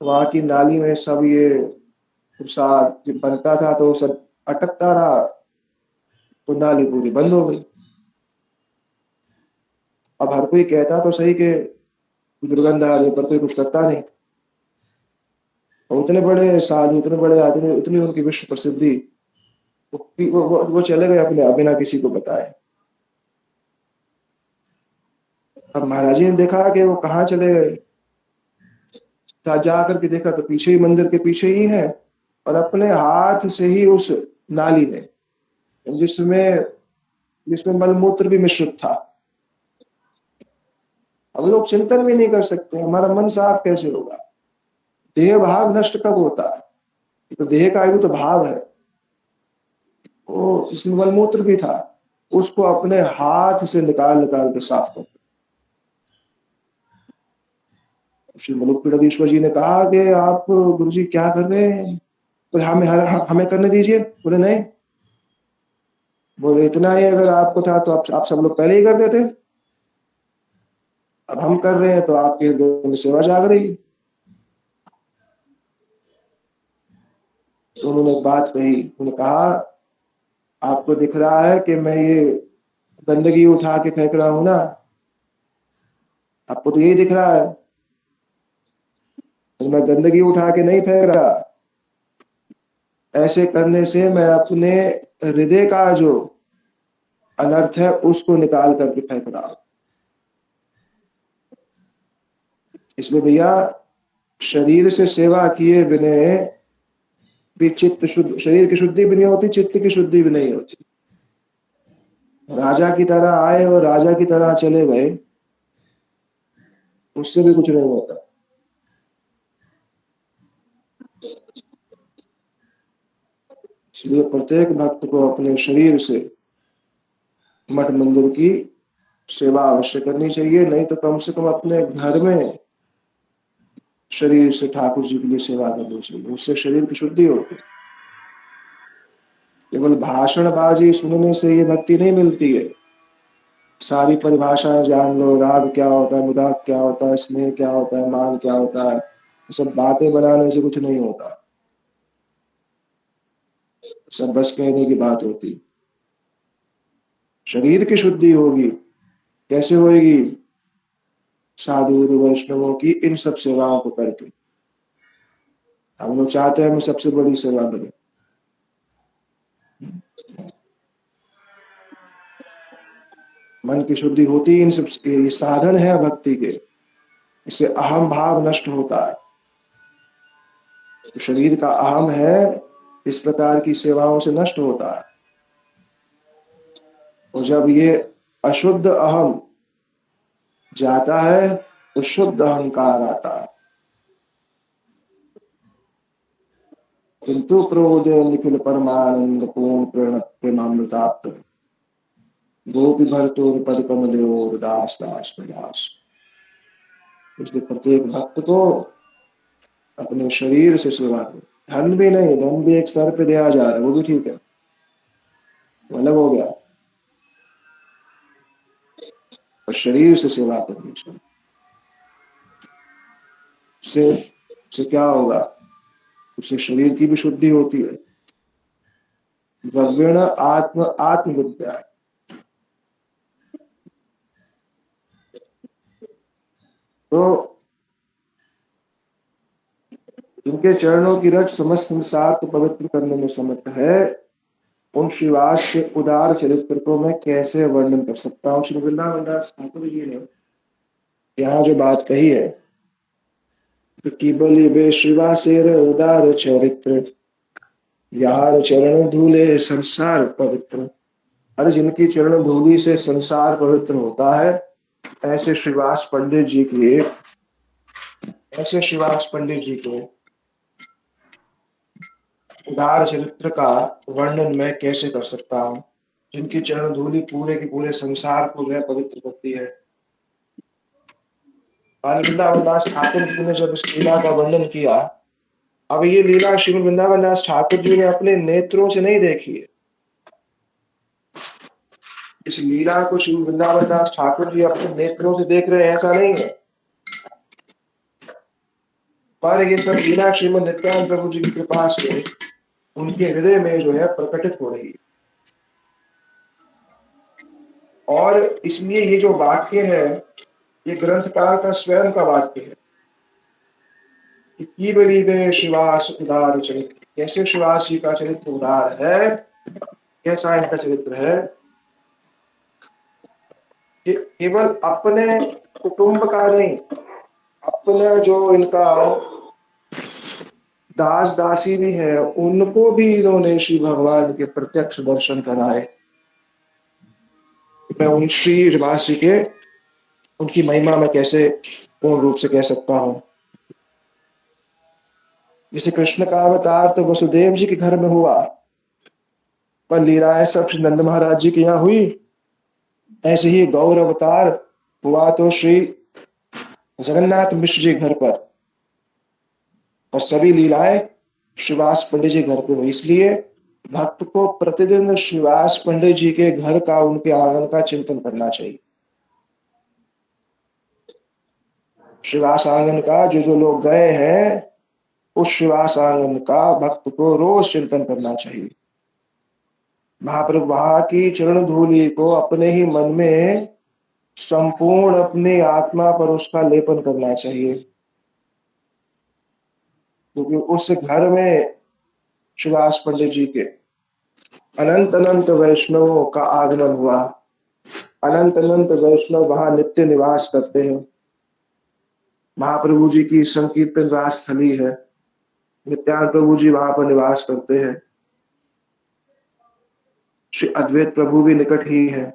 वहां की नाली में सब ये प्रसाद जब बनता था तो सब अटकता रहा, तो नाली पूरी बंद हो गई। अब हर कोई कहता तो सही कि दुर्गंध आ रही, पर कोई कुछ करता नहीं। और उतने बड़े साधु, इतने बड़े आदमी, इतनी उनकी विश्व प्रसिद्धि, वो चले गए अपने बिना किसी को बताए। अब महाराज जी ने देखा कि वो कहाँ चले गए, जा करके देखा तो पीछे ही, मंदिर के पीछे ही है, और अपने हाथ से ही उस नाली में, जिसमें जिसमें मलमूत्र भी मिश्रित था। हम लोग चिंतन भी नहीं कर सकते, हमारा मन साफ कैसे होगा? देह भाव नष्ट कब होता है? ये तो देह का भी तो भाव है। वो इसमें मलमूत्र भी था, उसको अपने हाथ से निकाल निकाल के साफ कर। श्री मलुकपीड़धीश्वर जी ने कहा कि आप गुरु जी क्या कर रहे हैं? बोले हमें करने दीजिए। बोले नहीं। बोले इतना ही अगर आपको था तो आप सब लोग पहले ही कर देते। अब हम कर रहे हैं तो आपके हृदय में सेवा जाग रही है। तो उन्होंने एक बात कही, उन्होंने कहा आपको दिख रहा है कि मैं ये गंदगी उठा के फेंक रहा हूं ना, आपको तो यही दिख रहा है, तो मैं गंदगी उठा के नहीं फेंक रहा। ऐसे करने से मैं अपने हृदय का जो अनर्थ है उसको निकाल करके फेंक रहा हूं। इसलिए भैया, शरीर से सेवा किए बिना भी चित्त शुद्ध, शरीर की शुद्धि भी नहीं होती, चित्त की शुद्धि भी नहीं होती। राजा की तरह आए और राजा की तरह चले गए, उससे भी कुछ नहीं होता। इसलिए प्रत्येक भक्त को अपने शरीर से मठ मंदिर की सेवा अवश्य करनी चाहिए, नहीं तो कम से कम अपने घर में शरीर से ठाकुर जी के लिए सेवा करनी चाहिए, उससे शरीर की शुद्धि होती है। केवल भाषणबाजी सुनने से ये भक्ति नहीं मिलती है। सारी परिभाषाएं जान लो, राग क्या होता है, अनुराग क्या होता है, स्नेह क्या होता है, मान क्या होता है, ये सब बातें बनाने से कुछ नहीं होता। सब बस कहने की बात होती। शरीर की शुद्धि होगी, कैसे होगी? साधु गुरु वैष्णवों की इन सब सेवाओं को करके। हम लोग चाहते हैं हमें सबसे बड़ी सेवा मिले। मन की शुद्धि होती इन सब, ये साधन है भक्ति के, इससे अहम भाव नष्ट होता है। तो शरीर का अहम है, इस प्रकार की सेवाओं से नष्ट होता है। और जब ये अशुद्ध अहम जाता है तो शुद्ध अहंकार आता है। किंतु प्रोदय निखिल परमानंद पूर्ण प्रेम प्रेमामृताप्त गोपी भरतोर पद कमल दास दास दास। इसलिए प्रत्येक भक्त को अपने शरीर से सेवा करो। धन भी नहीं, धन भी एक स्तर पे दिया जा रहा है, वो भी ठीक है, वो अलग हो गया, पर शरीर से सेवा करनी चाहिए। उससे क्या होगा? उससे शरीर की भी शुद्धि होती है, द्रव्यण आत्मविद्या। तो जिनके चरणों की रट समस्त संसार को पवित्र करने में समर्थ है, उन श्रीवास के उदार चरित्र को मैं कैसे वर्णन कर सकता हूँ। श्री वृंदावन दास ठाकुर जी ने यहाँ जो बात कही है कि बोली वे श्रीवासेर उदार चरित्र, यार चरण धूले संसार पवित्र। अरे जिनकी चरण धूलि से संसार पवित्र होता है, ऐसे श्रीवास पंडित जी के ऐसे श्रीवास पंडित जी के उदार चरित्र का वर्णन मैं कैसे कर सकता हूँ, जिनकी चरण धूलि पूरे के पूरे संसार को वह पवित्र करती है। वृंदावन दास ठाकुर जी ने जब इस लीला का वर्णन किया, अब ये लीला श्री वृंदावन दास ठाकुर जी ने अपने नेत्रों से नहीं देखी है। इस लीला को श्री वृंदावन दास ठाकुर जी अपने नेत्रों से देख रहे हैं ऐसा नहीं है, पर ये सब लीला श्रीमद नित्यानंद प्रभु जी की कृपा से उनके हृदय में जो है प्रकटित हो रही है। और इसलिए ये जो वाक्य है, ये ग्रंथकार का स्वयं का वाक्य है कि की बड़ी वे शिवास उदार चरित्र। कैसे शिवास जी का चरित्र उदार है, कैसा इनका चरित्र है कि केवल अपने कुटुंब का नहीं, अपने जो इनका दास दासी भी है उनको भी इन्होंने श्री भगवान के प्रत्यक्ष दर्शन कराए। मैं उन श्री शिवास जी के उनकी महिमा में कैसे पूर्ण रूप से कह सकता हूँ। जैसे कृष्ण का अवतार तो वसुदेव जी के घर में हुआ, पर लीलाएं सब श्री नंद महाराज जी के यहाँ हुई। ऐसे ही गौर अवतार हुआ तो श्री जगन्नाथ मिश्र जी घर पर, और सभी लीलाएं श्रीवास पंडित जी घर पे हुई। इसलिए भक्त को प्रतिदिन श्रीवास पंडित जी के घर का, उनके आंगन का चिंतन करना चाहिए। श्रीवास आंगन का जो जो लोग गए हैं, उस श्रीवास आंगन का भक्त को रोज चिंतन करना चाहिए। महाप्रभु वहां की चरण धूलि को अपने ही मन में संपूर्ण अपनी आत्मा पर उसका लेपन करना चाहिए, क्योंकि उस घर में श्रीवास पंडित जी के अनंत अनंत वैष्णवों का आगमन हुआ। अनंत अनंत वैष्णव वहां नित्य निवास करते हैं। महाप्रभु जी की संकीर्तन रास स्थली है, नित्यानंद प्रभु जी वहां पर निवास करते हैं। श्री अद्वैत प्रभु भी निकट ही है।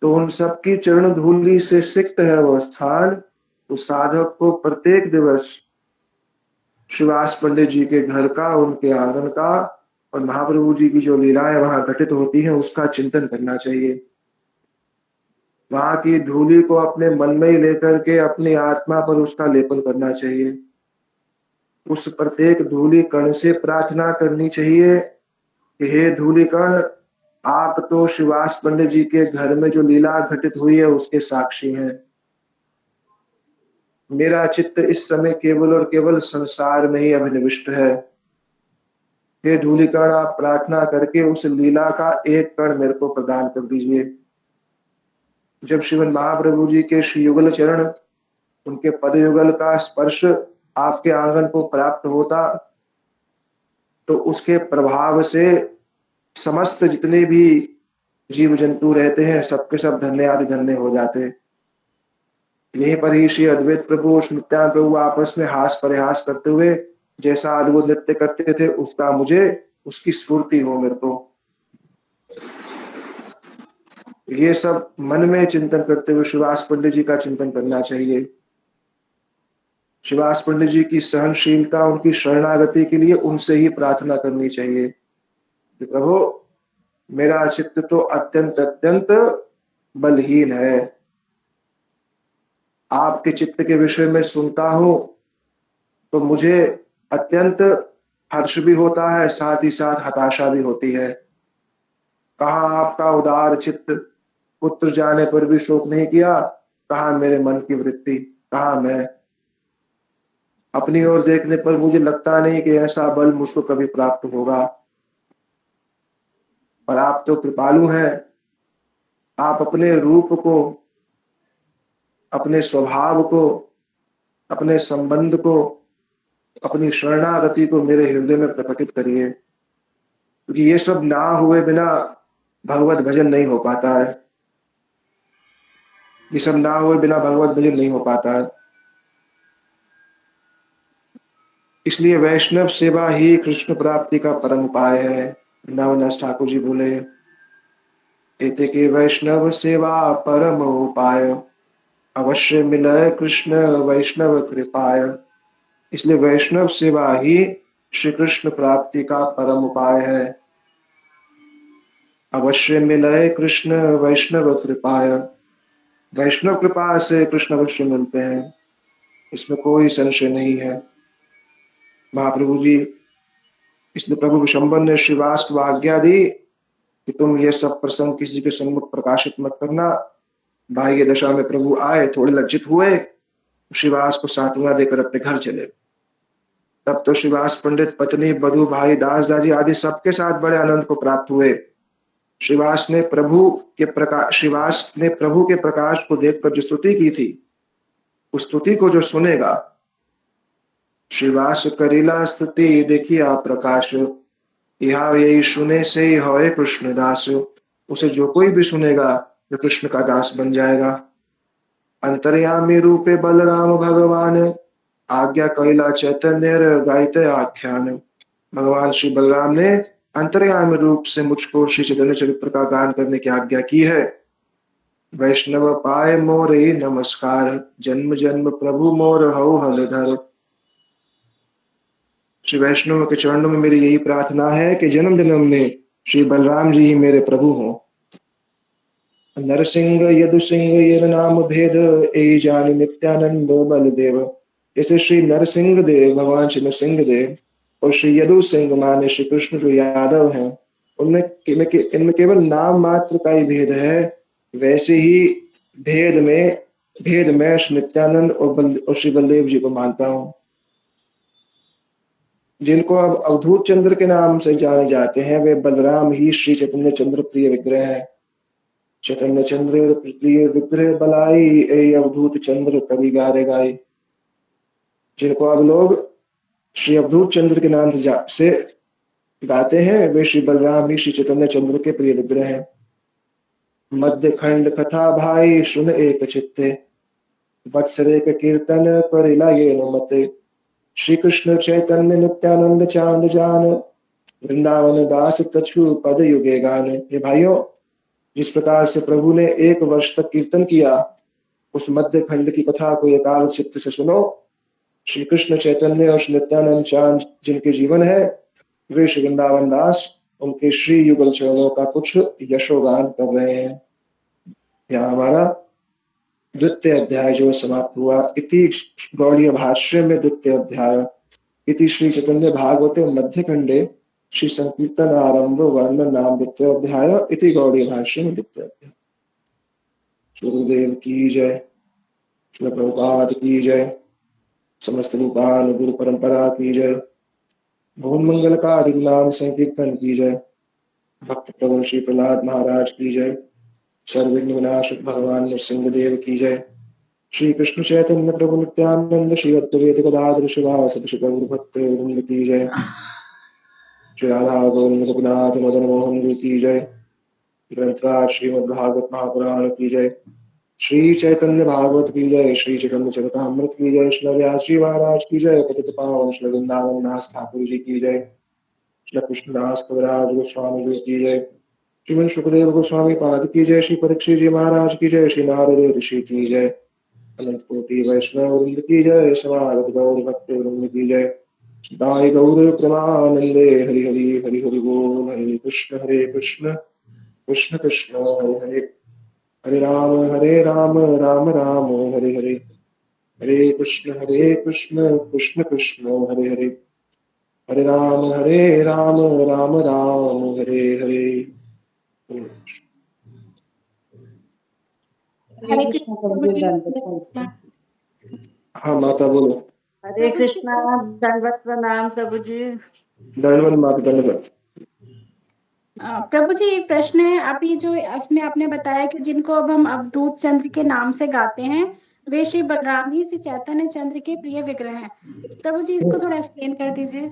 तो उन सबकी चरण धूलि से सिक्त है वह स्थान। तो साधक को प्रत्येक दिवस श्रीवास पंडित जी के घर का, उनके आंगन का और महाप्रभु जी की जो लीलाएं वहां घटित होती हैं उसका चिंतन करना चाहिए। वहां की धूलि को अपने मन में ही लेकर के अपनी आत्मा पर उसका लेपन करना चाहिए। उस प्रत्येक धूलि कण से प्रार्थना करनी चाहिए कि हे धूलि कण, आप तो श्रीवास पंडित जी के घर में जो लीला घटित हुई है उसके साक्षी हैं। मेरा चित्त इस समय केवल और केवल संसार में ही अभिनिविष्ट है। हे धूलि कण, आप प्रार्थना करके उस लीला का एक कण मेरे को प्रदान कर दीजिए। जब श्रीमद महाप्रभु जी के श्री युगल चरण, उनके पद युगल का स्पर्श आपके आंगन को प्राप्त होता, तो उसके प्रभाव से समस्त जितने भी जीव जंतु रहते हैं सबके सब धन्य आदि धन्य हो जाते। यहीं पर ही श्री अद्वैत प्रभु और नित्यानंद प्रभु आपस में हास परिहास करते हुए जैसा अद्भुत नृत्य करते थे, उसका मुझे उसकी स्फूर्ति हो मेरे को। ये सब मन में चिंतन करते हुए श्रीवास पंडित जी का चिंतन करना चाहिए। श्रीवास पंडित जी की सहनशीलता, उनकी शरणागति के लिए उनसे ही प्रार्थना करनी चाहिए कि प्रभु, मेरा चित्त तो अत्यंत अत्यंत बलहीन है। आपके चित्त के विषय में सुनता हूं तो मुझे अत्यंत हर्ष भी होता है, साथ ही साथ हताशा भी होती है। कहाँ आपका उदार चित्त, पुत्र जाने पर भी शोक नहीं किया, कहाँ मेरे मन की वृत्ति, कहाँ मैं। अपनी ओर देखने पर मुझे लगता नहीं कि ऐसा बल मुझको कभी प्राप्त होगा। और आप तो कृपालु हैं। आप अपने रूप को, अपने स्वभाव को, अपने संबंध को, अपनी शरणागति को मेरे हृदय में प्रकटित करिए, क्योंकि ये सब ना हुए बिना भगवत भजन नहीं हो पाता है। ये सब ना हुए बिना भगवत भजन नहीं हो पाता है। इसलिए वैष्णव सेवा ही कृष्ण प्राप्ति का परम उपाय है। वृंदावनदास ठाकुर जी बोले, एते के वैष्णव सेवा परम उपाय, अवश्य मिलय कृष्ण वैष्णव कृपाय। इसलिए वैष्णव सेवा ही श्री कृष्ण प्राप्ति का परम उपाय है। अवश्य मिलय कृष्ण वैष्णव कृपाय। वैष्णव कृपा से कृष्ण अवश्य मिलते हैं, इसमें कोई संशय नहीं है। महाप्रभु जी, इसलिए प्रभु विशंबर ने श्रीवास को आज्ञा दी कि तुम ये सब प्रसंग किसी के सम्मुख प्रकाशित मत करना। बाह्य दशा में प्रभु आए, थोड़े लज्जित हुए, श्रीवास को सांत्वना देकर अपने घर चले। तब तो श्रीवास पंडित पत्नी बधु भाई दास दाजी आदि सबके साथ बड़े आनंद को प्राप्त हुए। श्रीवास ने प्रभु के प्रकाश को देखकर जो स्तुति की थी, उस स्तुति को जो सुनेगा, श्रीवास करीला स्तुति देखिया प्रकाश, यह यही सुने से ही होए कृष्ण दास। उसे जो कोई भी सुनेगा वो कृष्ण का दास बन जाएगा। अंतर्यामी रूपे बलराम भगवान, आज्ञा कैला चैतन्य गायते आख्यान। भगवान श्री बलराम ने अंतर्यामी रूप से मुझको श्री चैतन्य चरित्र का गान करने की आज्ञा की है। वैष्णव पाए मोरे नमस्कार, जन्म जन्म प्रभु मोर हौ हलधर। श्री वैष्णव के चरणों में मेरी यही प्रार्थना है कि जन्म जन्म में श्री बलराम जी ही मेरे प्रभु हों। नरसिंह यदु सिंह ये नाम भेद, ए जान नित्यानंद बलदेव। जैसे श्री नरसिंह देव, भगवान श्री नरसिंह देव और श्री यदु सिंह माने श्री कृष्ण जो यादव हैं, उनमें इनमें केवल नाम मात्र का ही भेद है, वैसे ही भेद में श्री नित्यानंद और श्री बलदेव जी को मानता हूँ, जिनको अब अवधूत चंद्र के नाम से जाने जाते हैं। वे बलराम ही श्री चैतन्य चंद्र प्रिय विग्रह है। चैतन्य चंद्र प्रिय विग्रह बलाई, ए अवधूत चंद्र कवि गारे गाई। जिनको अब लोग श्री अवधूत चंद्र के नाम से गाते हैं, वे श्री बलराम ही श्री चैतन्य चंद्र के प्रिय विग्रह हैं। मध्य खंड कथा भाई सुन एक चित्ते, वत्सरेक कीर्तन परिला ये मते। श्री कृष्ण चैतन्य नित्यानंद चांद जान, वृंदावन दास तछु पद युगे गान। ये भाइयों, जिस प्रकार से प्रभु ने 1 वर्ष तक कीर्तन किया, उस मध्य खंड की कथा को एकाग्र चित्त से सुनो। श्री कृष्ण चैतन्य और श्री नित्यानंद चांद जिनके जीवन है, वे श्री वृंदावन दास उनके श्री युगल चरणों का कुछ यशोगान कर रहे हैं। यहाँ हमारा द्वितीय अध्याय जो समाप्त हुआ। इति गौड़ीय भाष्य में द्वितीय अध्याय, इति श्री चैतन्य भागवते मध्य खंडे श्री संकीर्तन आरंभ वर्ण नाम द्वितीय अध्याय, इति गौड़ीय भाष्य में द्वितीय अध्याय। गुरुदेव की जय, श्री प्रभुपाद की जय, समस्त रूपान गुरु परंपरा की जय, भुवन मंगलकारी नाम संकीर्तन की जय, भक्त प्रभु श्री प्रहलाद महाराज की जय, सर्वविघ्न विनाशक भगवान नृसिंह देव की जय। श्री कृष्ण चैतन्य प्रभु नित्यानंद श्री अद्वैत गदाधर शिवासदि श्री गौर भक्त वृंद की जय। श्री राधा गोविंद रघुनाथ मदन मोहन जी की जय। ग्रंथराज श्रीमद् भागवत महापुराण की जय। श्री चैतन्य भागवत की जय। श्री चैतन्य चरितामृत की जय। श्री व्यास जी महाराज की जय। पतित पावन श्री वृंदावन दास ठाकुर जी की जय। श्री कृष्णदास कविराज गोस्वामी जी की जय। श्रीमन सुखदेव गोस्वामी पाद की जय। श्री परीक्षित जी महाराज की जय। श्री नारद ऋषि की जय। अनंत कोटि वैष्णव वृंद की जय। समागत गौर भक्त वृंद की जय। दाय गौर प्रमानंदे हरि हरि हरि हरि बोल। हरे कृष्ण कृष्ण कृष्ण हरे हरे, हरे राम राम राम हरे हरे, हरे कृष्ण कृष्ण कृष्ण हरे हरे, हरे राम राम राम हरे हरे। हरे हरे कृष्ण प्रभु जी, दंडवत कृष्ण। प्रणाम। हाँ माता बोलो। हरे कृष्णा, दंडवत प्रणाम प्रभु जी। दंडवत माता दंडवत। प्रभु जी, एक प्रश्न है। आप ये जो इसमें आपने बताया कि जिनको अब हम अवधूत चंद्र के नाम से गाते हैं, वे श्री बलराम ही श्री चैतन्य चंद्र के प्रिय विग्रह हैं। प्रभु जी, इसको थोड़ा एक्सप्लेन कर दीजिए।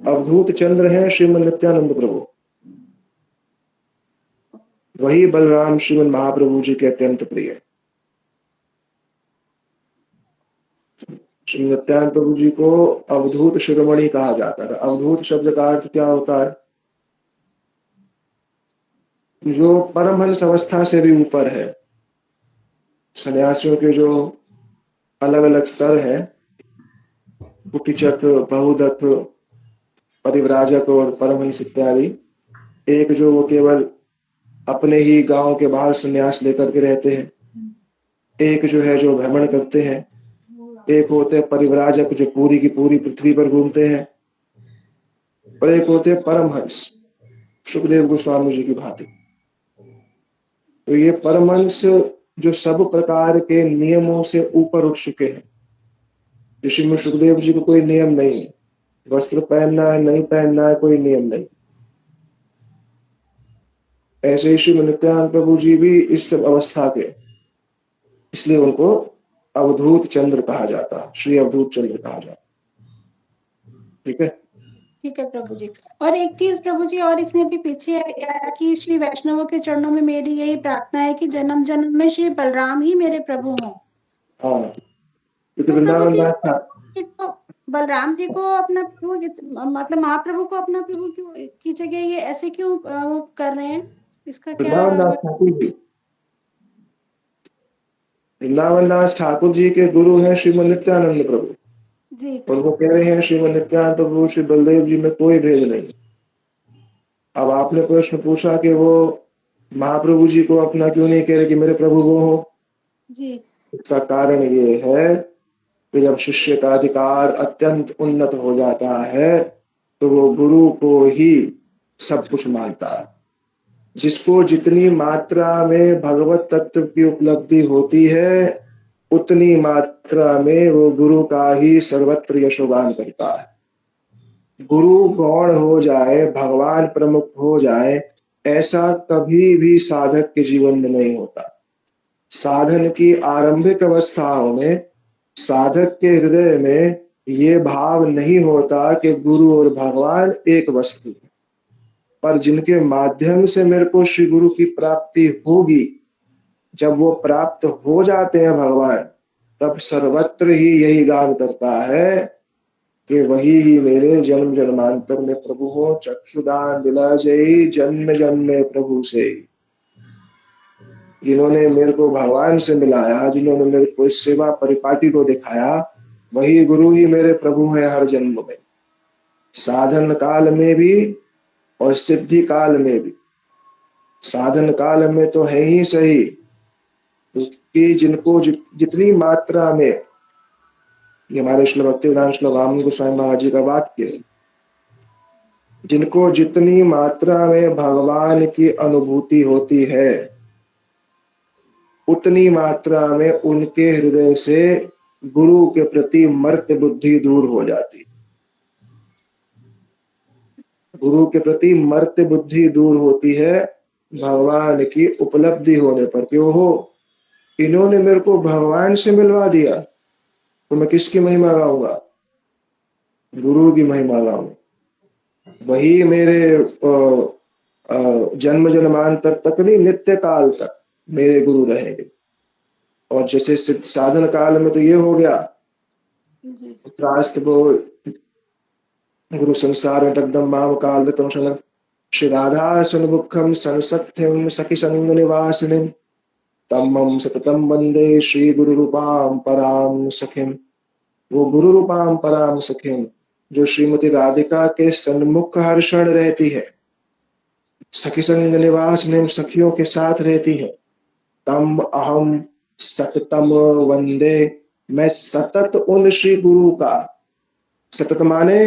अवधूत चंद्र है श्रीमद नित्यानंद प्रभु, वही बलराम श्रीमद महाप्रभु जी के अत्यंत प्रिय है। श्री नित्यानंद प्रभु जी को अवधूत शिरोमणि कहा जाता है। अवधूत शब्द का अर्थ क्या होता है? जो परमहंस अवस्था से भी ऊपर है। सन्यासियों के जो अलग अलग स्तर हैं, कुटिचक, बहुदक, परिव्राजक और परमहंस इत्यादि। एक जो वो केवल अपने ही गांव के बाहर संन्यास लेकर के रहते हैं, एक जो है जो भ्रमण करते हैं, एक होते हैं परिव्राजक जो पूरी की पूरी पृथ्वी पर घूमते हैं, और एक होते हैं परमहंस सुखदेव गोस्वामी जी की भांति। तो ये परमहंस जो सब प्रकार के नियमों से ऊपर उठ चुके हैं। ऋषि में सुखदेव जी को कोई नियम नहीं है, वस्त्र पहनना है नहीं पहनना है कोई नियम नहीं। ऐसे ही श्री नित्यानंद प्रभु जी भी इस सब अवस्था के, इसलिए उनको अवधूत चंद्र कहा जाता है, श्री अवधूत चंद्र कहा जाता है। ठीक है। ठीक है प्रभु जी। और एक चीज प्रभु जी, और इसमें भी पीछे है कि श्री वैष्णवों के चरणों में मेरी यही प्रार्थना है कि जन्म जन्म में श्री बलराम ही मेरे प्रभु हों। हाँ, क्योंकि तो प्रभु वृंदावन जी, दास था। बलराम जी को अपना प्रभु, मतलब महाप्रभु को अपना प्रभु क्यों की जगह ये ऐसे क्यों वो कर रहे हैं? इसका क्या? वृंदावन दास ठाकुर जी, वृंदावन दास ठाकुर जी के गुरु हैं श्रीमद नित्यानंद प्रभु, जी और वो कह रहे हैं श्रीमद नित्यानंद प्रभु श्री बलदेव जी में कोई भेद नहीं। अब आपने प्रश्न पूछा कि वो महाप्रभु जी को अपना क्यों नहीं कह रहे कि मेरे प्रभु वो हो। जी इसका कारण ये है कि जब शिष्य का अधिकार अत्यंत उन्नत हो जाता है तो वो गुरु को ही सब कुछ मानता है। जिसको जितनी मात्रा में भगवत तत्व की उपलब्धि होती है, उतनी मात्रा में वो गुरु का ही सर्वत्र यशोगान करता है। गुरु गौण हो जाए, भगवान प्रमुख हो जाए, ऐसा कभी भी साधक के जीवन में नहीं होता। साधन की आरंभिक अवस्थाओं में साधक के हृदय में ये भाव नहीं होता कि गुरु और भगवान एक वस्तु है। पर जिनके माध्यम से मेरे को श्री गुरु की प्राप्ति होगी, जब वो प्राप्त हो जाते हैं भगवान, तब सर्वत्र ही यही गान करता है कि वही मेरे जन्म जन्मांतर में प्रभु हो। चक्षुदान दिला जय जन्म जन्म में प्रभु से। जिन्होंने मेरे को भगवान से मिलाया, जिन्होंने मेरे को इस सेवा परिपाटी को दिखाया, वही गुरु ही मेरे प्रभु हैं हर जन्म में, साधन काल में भी और सिद्धि काल में भी। साधन काल में तो है ही सही कि जिनको जितनी मात्रा में, ये हमारे श्री भक्तिवेदांत श्री वामन गोस्वामी महाराज जी का वाक्य है, जिनको जितनी मात्रा में भगवान की अनुभूति होती है, उतनी मात्रा में उनके हृदय से गुरु के प्रति मर्त्य बुद्धि दूर हो जाती। गुरु के प्रति मर्त्य बुद्धि दूर होती है भगवान की उपलब्धि होने पर। क्यों हो? इन्होंने मेरे को भगवान से मिलवा दिया, तो मैं किसकी महिमा गाऊंगा? गुरु की महिमा गाऊंगा। वही मेरे जन्म जन्मांतर तक नहीं, नित्य काल तक मेरे गुरु रहेंगे। और जैसे साधन काल में तो ये हो गया, जी त्रास्त बोल गुरु संसार दग्धम माम काल शरण श्री राधा सन्मुखम संसत्यम सखी संग निवासिनीम तमम सततम वंदे श्री गुरु रूपाम पराम सखिम। वो गुरु रूपाम पराम सखिम जो श्रीमती राधिका के सन्मुख हर क्षण रहती है, सखी संग निवास में सखियों के साथ रहती है। तम अहम सततम वंदे, मैं सतत उन श्री गुरु का, सतत माने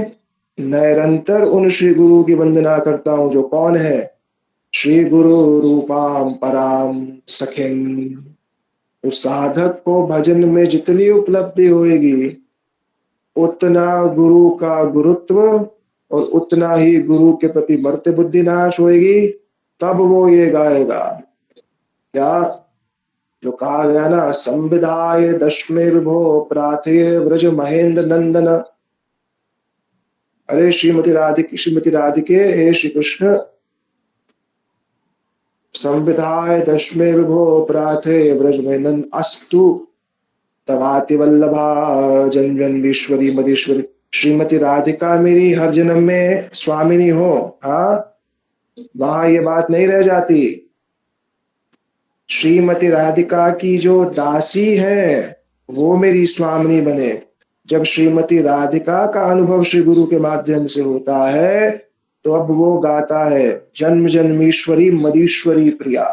निरंतर उन श्री गुरु की वंदना करता हूं, जो कौन है? श्री गुरु रूपाम पराम सखिम। तो साधक को भजन में जितनी उपलब्धि होएगी, उतना गुरु का गुरुत्व और उतना ही गुरु के प्रति मर्त्य बुद्धि नाश होएगी, तब वो ये गाएगा। क्या? जो कहा गया ना, संविधाय दशमे विभो प्राथे व्रज महेंद्र नंदन। अरे श्रीमती राधिके, हे श्री कृष्ण, संविधाय दशमे विभो प्राथे व्रज महेंद्र अस्तु तवाति वल्लभा जन जन ईश्वरी मदीश्वरी। श्रीमती राधिका मेरी हर जन्म में स्वामिनी हो। हाँ, वहां ये बात नहीं रह जाती। श्रीमती राधिका की जो दासी है वो मेरी स्वामिनी बने। जब श्रीमती राधिका का अनुभव श्री गुरु के माध्यम से होता है तो अब वो गाता है, जन्म जन्मीश्वरी मदीश्वरी प्रिया।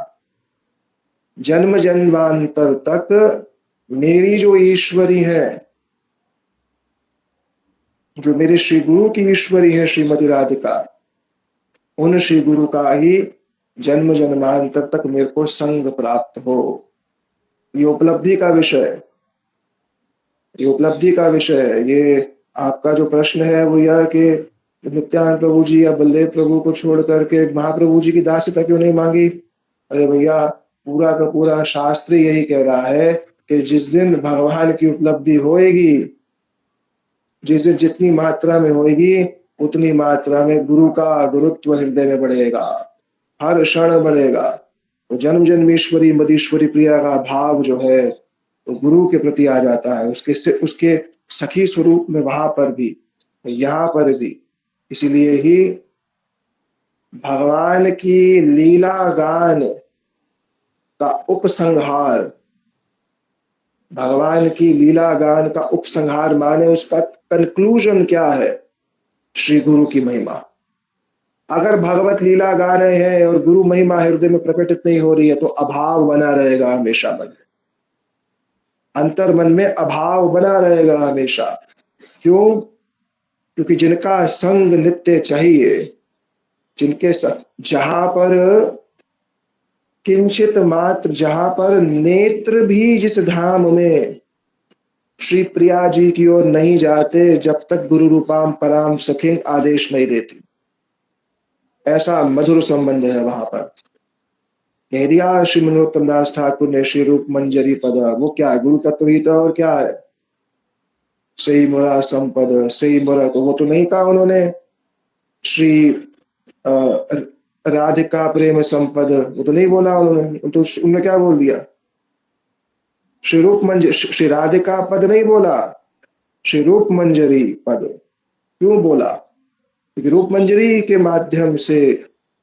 जन्म जन्मांतर तक मेरी जो ईश्वरी है, जो मेरे श्री गुरु की ईश्वरी है श्रीमती राधिका, उन श्री गुरु का ही जन्म जन्मांतर तक मेरे को संग प्राप्त हो। ये उपलब्धि का विषय है, ये उपलब्धि का विषय है। ये आपका जो प्रश्न है वो यह कि नित्यानंद प्रभु जी या बलदेव प्रभु को छोड़ करके महाप्रभु जी की दास्यता क्यों नहीं मांगी? अरे भैया, पूरा का पूरा शास्त्र यही कह रहा है कि जिस दिन भगवान की उपलब्धि होएगी, जिस दिन जितनी मात्रा में होएगी उतनी मात्रा में गुरु का गुरुत्व हृदय में बढ़ेगा, हर क्षण बढ़ेगा। तो जन्म जन्मेश्वरी मदीश्वरी प्रिया का भाव जो है तो गुरु के प्रति आ जाता है, उसके सखी स्वरूप में, वहां पर भी यहाँ पर भी। इसीलिए ही भगवान की लीला गान का उपसंहार, भगवान की लीला गान का उपसंहार माने उसका कंक्लूजन क्या है? श्री गुरु की महिमा। अगर भगवत लीला गा रहे हैं और गुरु महिमा हृदय में प्रकटित नहीं हो रही है तो अभाव बना रहेगा हमेशा मन में, अंतर मन में अभाव बना रहेगा हमेशा। क्यों? क्योंकि जिनका संग नित्य चाहिए, जिनके जहां पर किंचित मात्र, जहां पर नेत्र भी जिस धाम में श्री प्रिया जी की ओर नहीं जाते जब तक गुरु रूपाम पराम सखिंग आदेश नहीं देती, ऐसा मधुर संबंध है वहां पर। कह दिया श्री मनोत्तम दास ठाकुर ने, श्री रूप मंजरी पद, वो क्या है? गुरु तत्व ही तो, और क्या है? सही मोरा संपद, सही मोरा, तो वो तो नहीं कहा उन्होंने श्री राधिका प्रेम संपद, वो तो नहीं बोला उन्होंने। तो उन्होंने क्या बोल दिया? श्री रूप मंजरी, श्री राधिका पद नहीं बोला, श्री रूप मंजरी पद। क्यों बोला? क्योंकि रूप मंजरी के माध्यम से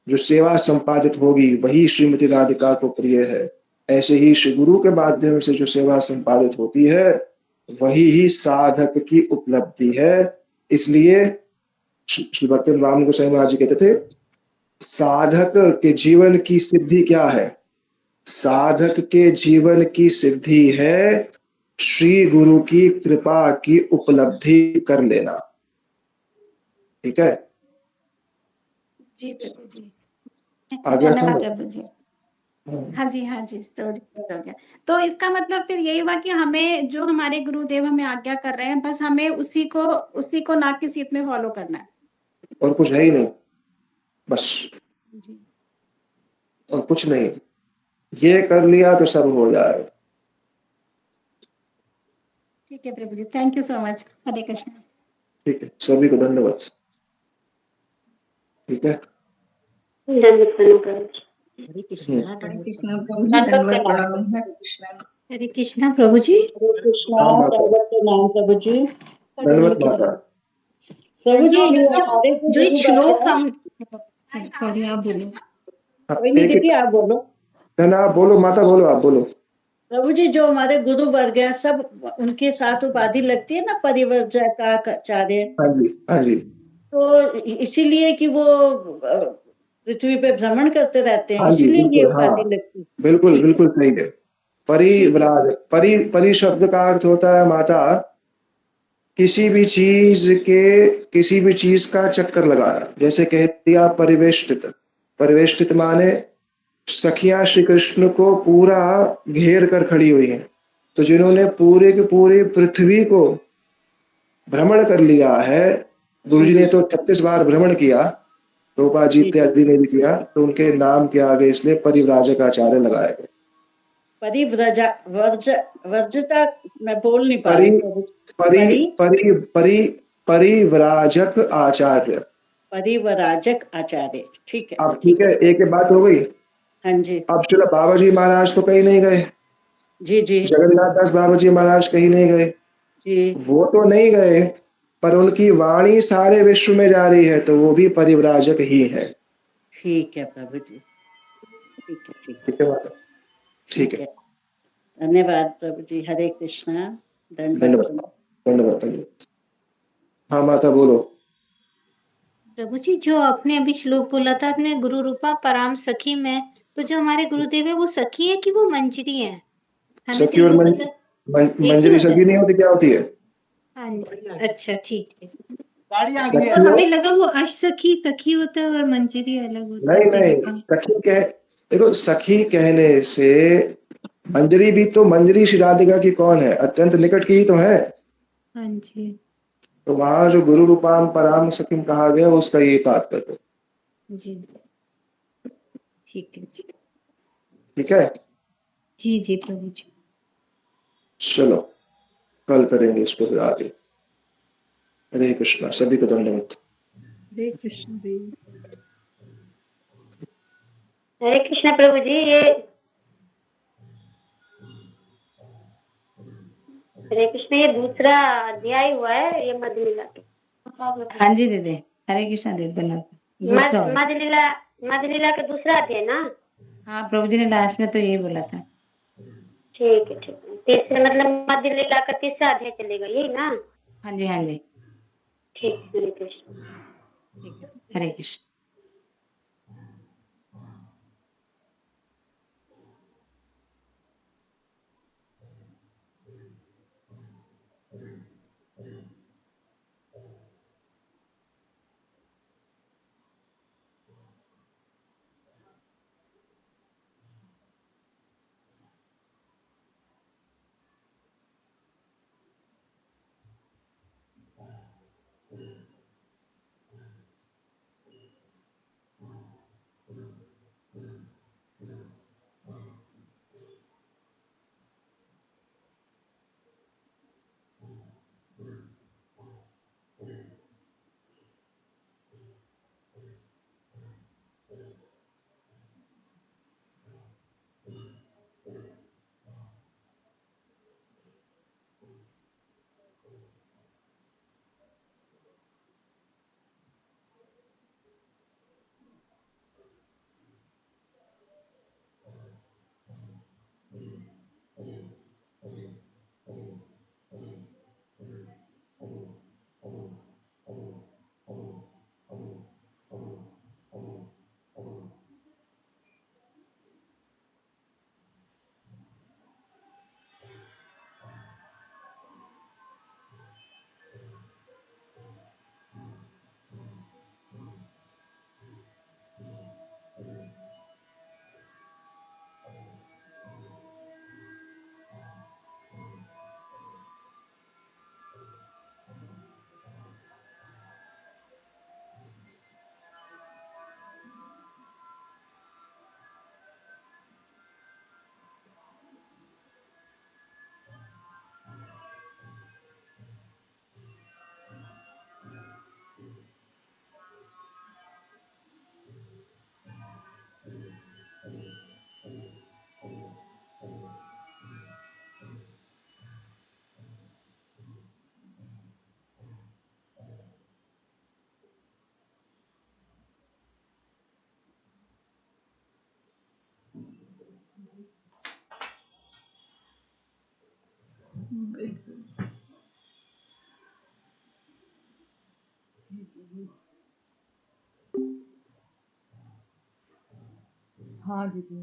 जो सेवा संपादित होगी वही श्रीमती राधिका को प्रिय है। ऐसे ही श्री गुरु के माध्यम से जो सेवा संपादित होती है वही ही साधक की उपलब्धि है। इसलिए श्री भक्ति राम गोसाई महाराज जी कहते थे, साधक के जीवन की सिद्धि क्या है? साधक के जीवन की सिद्धि है श्री गुरु की कृपा की उपलब्धि कर लेना। ठीक है जी प्रभु जी, आगे धन्यवाद प्रभु जी। हाँ जी, हाँ जी प्रभु जी, हो गया। तो इसका मतलब फिर यही हुआ कि हमें, जो हमारे गुरुदेव हमें आज्ञा कर रहे हैं, बस हमें उसी को नाक की सीट में फॉलो करना है, और कुछ है ही नहीं, बस। जी। और कुछ नहीं, ये कर लिया तो सब हो जाएगा। ठीक है प्रभु जी, थैंक यू सो मच। हरे कृष्ण। ठीक है, सभी को धन्यवाद। ठीक है, हरे कृष्णा हरे दंडवत कृष्णा प्रणाम। प्रभु जी, दंडवत प्रणाम। हरे कृष्णा। हरे कृष्णा प्रभु जी। हरे कृष्णा, दंडवत प्रणाम प्रभु जी। माता। प्रभु जी, ये जो हमारे जो एक गुरु श्लोक वर्ग हम सॉरी, आप बोलो। हाँ, कोई नहीं एक दीदी, एक, आप बोलो। ना आप बोलो माता, बोलो, आप बोलो। प्रभु जी, जो हमारे गुरु वर्ग हैं सब, उनके साथ उपाधि लगती है ना, परिव्रजकाचार्य। हाँ जी, हाँ जी, तो इसीलिए कि वो पृथ्वी पे भ्रमण करते रहते हैं, हाँ जी, इसीलिए ये बिल्कुल, हाँ, उपाधि लगती है। बिल्कुल ठीक है, बिल्कुल सही है। परिव्राज, परि शब्द का अर्थ होता है माता, किसी भी चीज के, किसी भी चीज का चक्कर लगाना। जैसे कह दिया परिवेष्टित, परिवेष्टित माने सखियां श्री कृष्ण को पूरा घेर कर खड़ी हुई हैं। तो जिन्होंने पूरे की पूरी पृथ्वी को भ्रमण कर लिया है गुरुजी ने तो 36 बार भ्रमण किया, प्रभुपाद जी जी इत्यादि ने भी किया, तो उनके नाम के आगे इसलिए परिव्राजक आचार्य लगाए गए। परिव्रजा वर्ज वर्जता मैं बोल नहीं पा परि रही प्रभु जी। परि परि परि परि परिव्राजक आचार्य। परिवराजक आचार्य, ठीक है अब ठीक ठीक है, है। एक बात हो गई। हाँ जी अब चलो बाबा जी महाराज तो कहीं नहीं गए, जी जी जगन्नाथ दास बाबा जी महाराज कहीं नहीं गए, जी वो तो नहीं गए, पर उनकी वाणी सारे विश्व में जा रही है, तो वो भी परिव्राजक ही है। ठीक है प्रभु जी, ठीक है ठीक है ठीक है माता? ठीक ठीक है। है। धन्यवाद प्रभु जी, हरे कृष्णा, दंडवत धन्यवाद, प्रणाम। धन्यवाद, धन्यवाद। हाँ माता बोलो। प्रभु जी, जो आपने अभी श्लोक बोला था अपने गुरु रूपा पराम सखी में, तो जो हमारे गुरुदेव है वो सखी है कि वो मंजरी है? हमें तो सखी और ये पता एक ही मंजरी होता सखी है। नहीं होती, क्या होती है? हाँ जी, अच्छा ठीक है। सखी और हो, हमें लगा वो अष्टसखी सखी होता है और मंजरी अलग होता है, नहीं तो नहीं, ये कहा। सखी कह, देखो सखी कहने से मंजरी भी तो, मंजरी श्री राधिका की कौन है? अत्यंत निकट की ही तो है। हाँ जी तो वहां जो गुरु रूपाम पराम सखीम कहा गया उसका ये तात्पर्य। जी, ठीक है जी। ठीक है, जी जी प्रभु जी। चलो कल करेंगे इसको फिर आगे। हरे कृष्णा, सभी को धन्यवाद। हरे कृष्ण देव। हरे कृष्ण प्रभु जी। ये हरे कृष्ण, ये दूसरा अध्याय हुआ है ये मध्य लीला के। हाँ जी दीदी, हरे कृष्णा दीदी दूसरा हो। मध्य लीला, मध्य लीला का दूसरा अध्याय ना? हाँ प्रभु जी ने लास्ट में तो यही बोला था। ठीक है ठीक है। तीसरा मतलब मध्य लीला का तीसरा अध्याय चलेगा यही ना? हाँ जी हाँ जी, ठीक है, हरे कृष्ण। ठीक है, हरे कृष्ण। हाँ दीदी।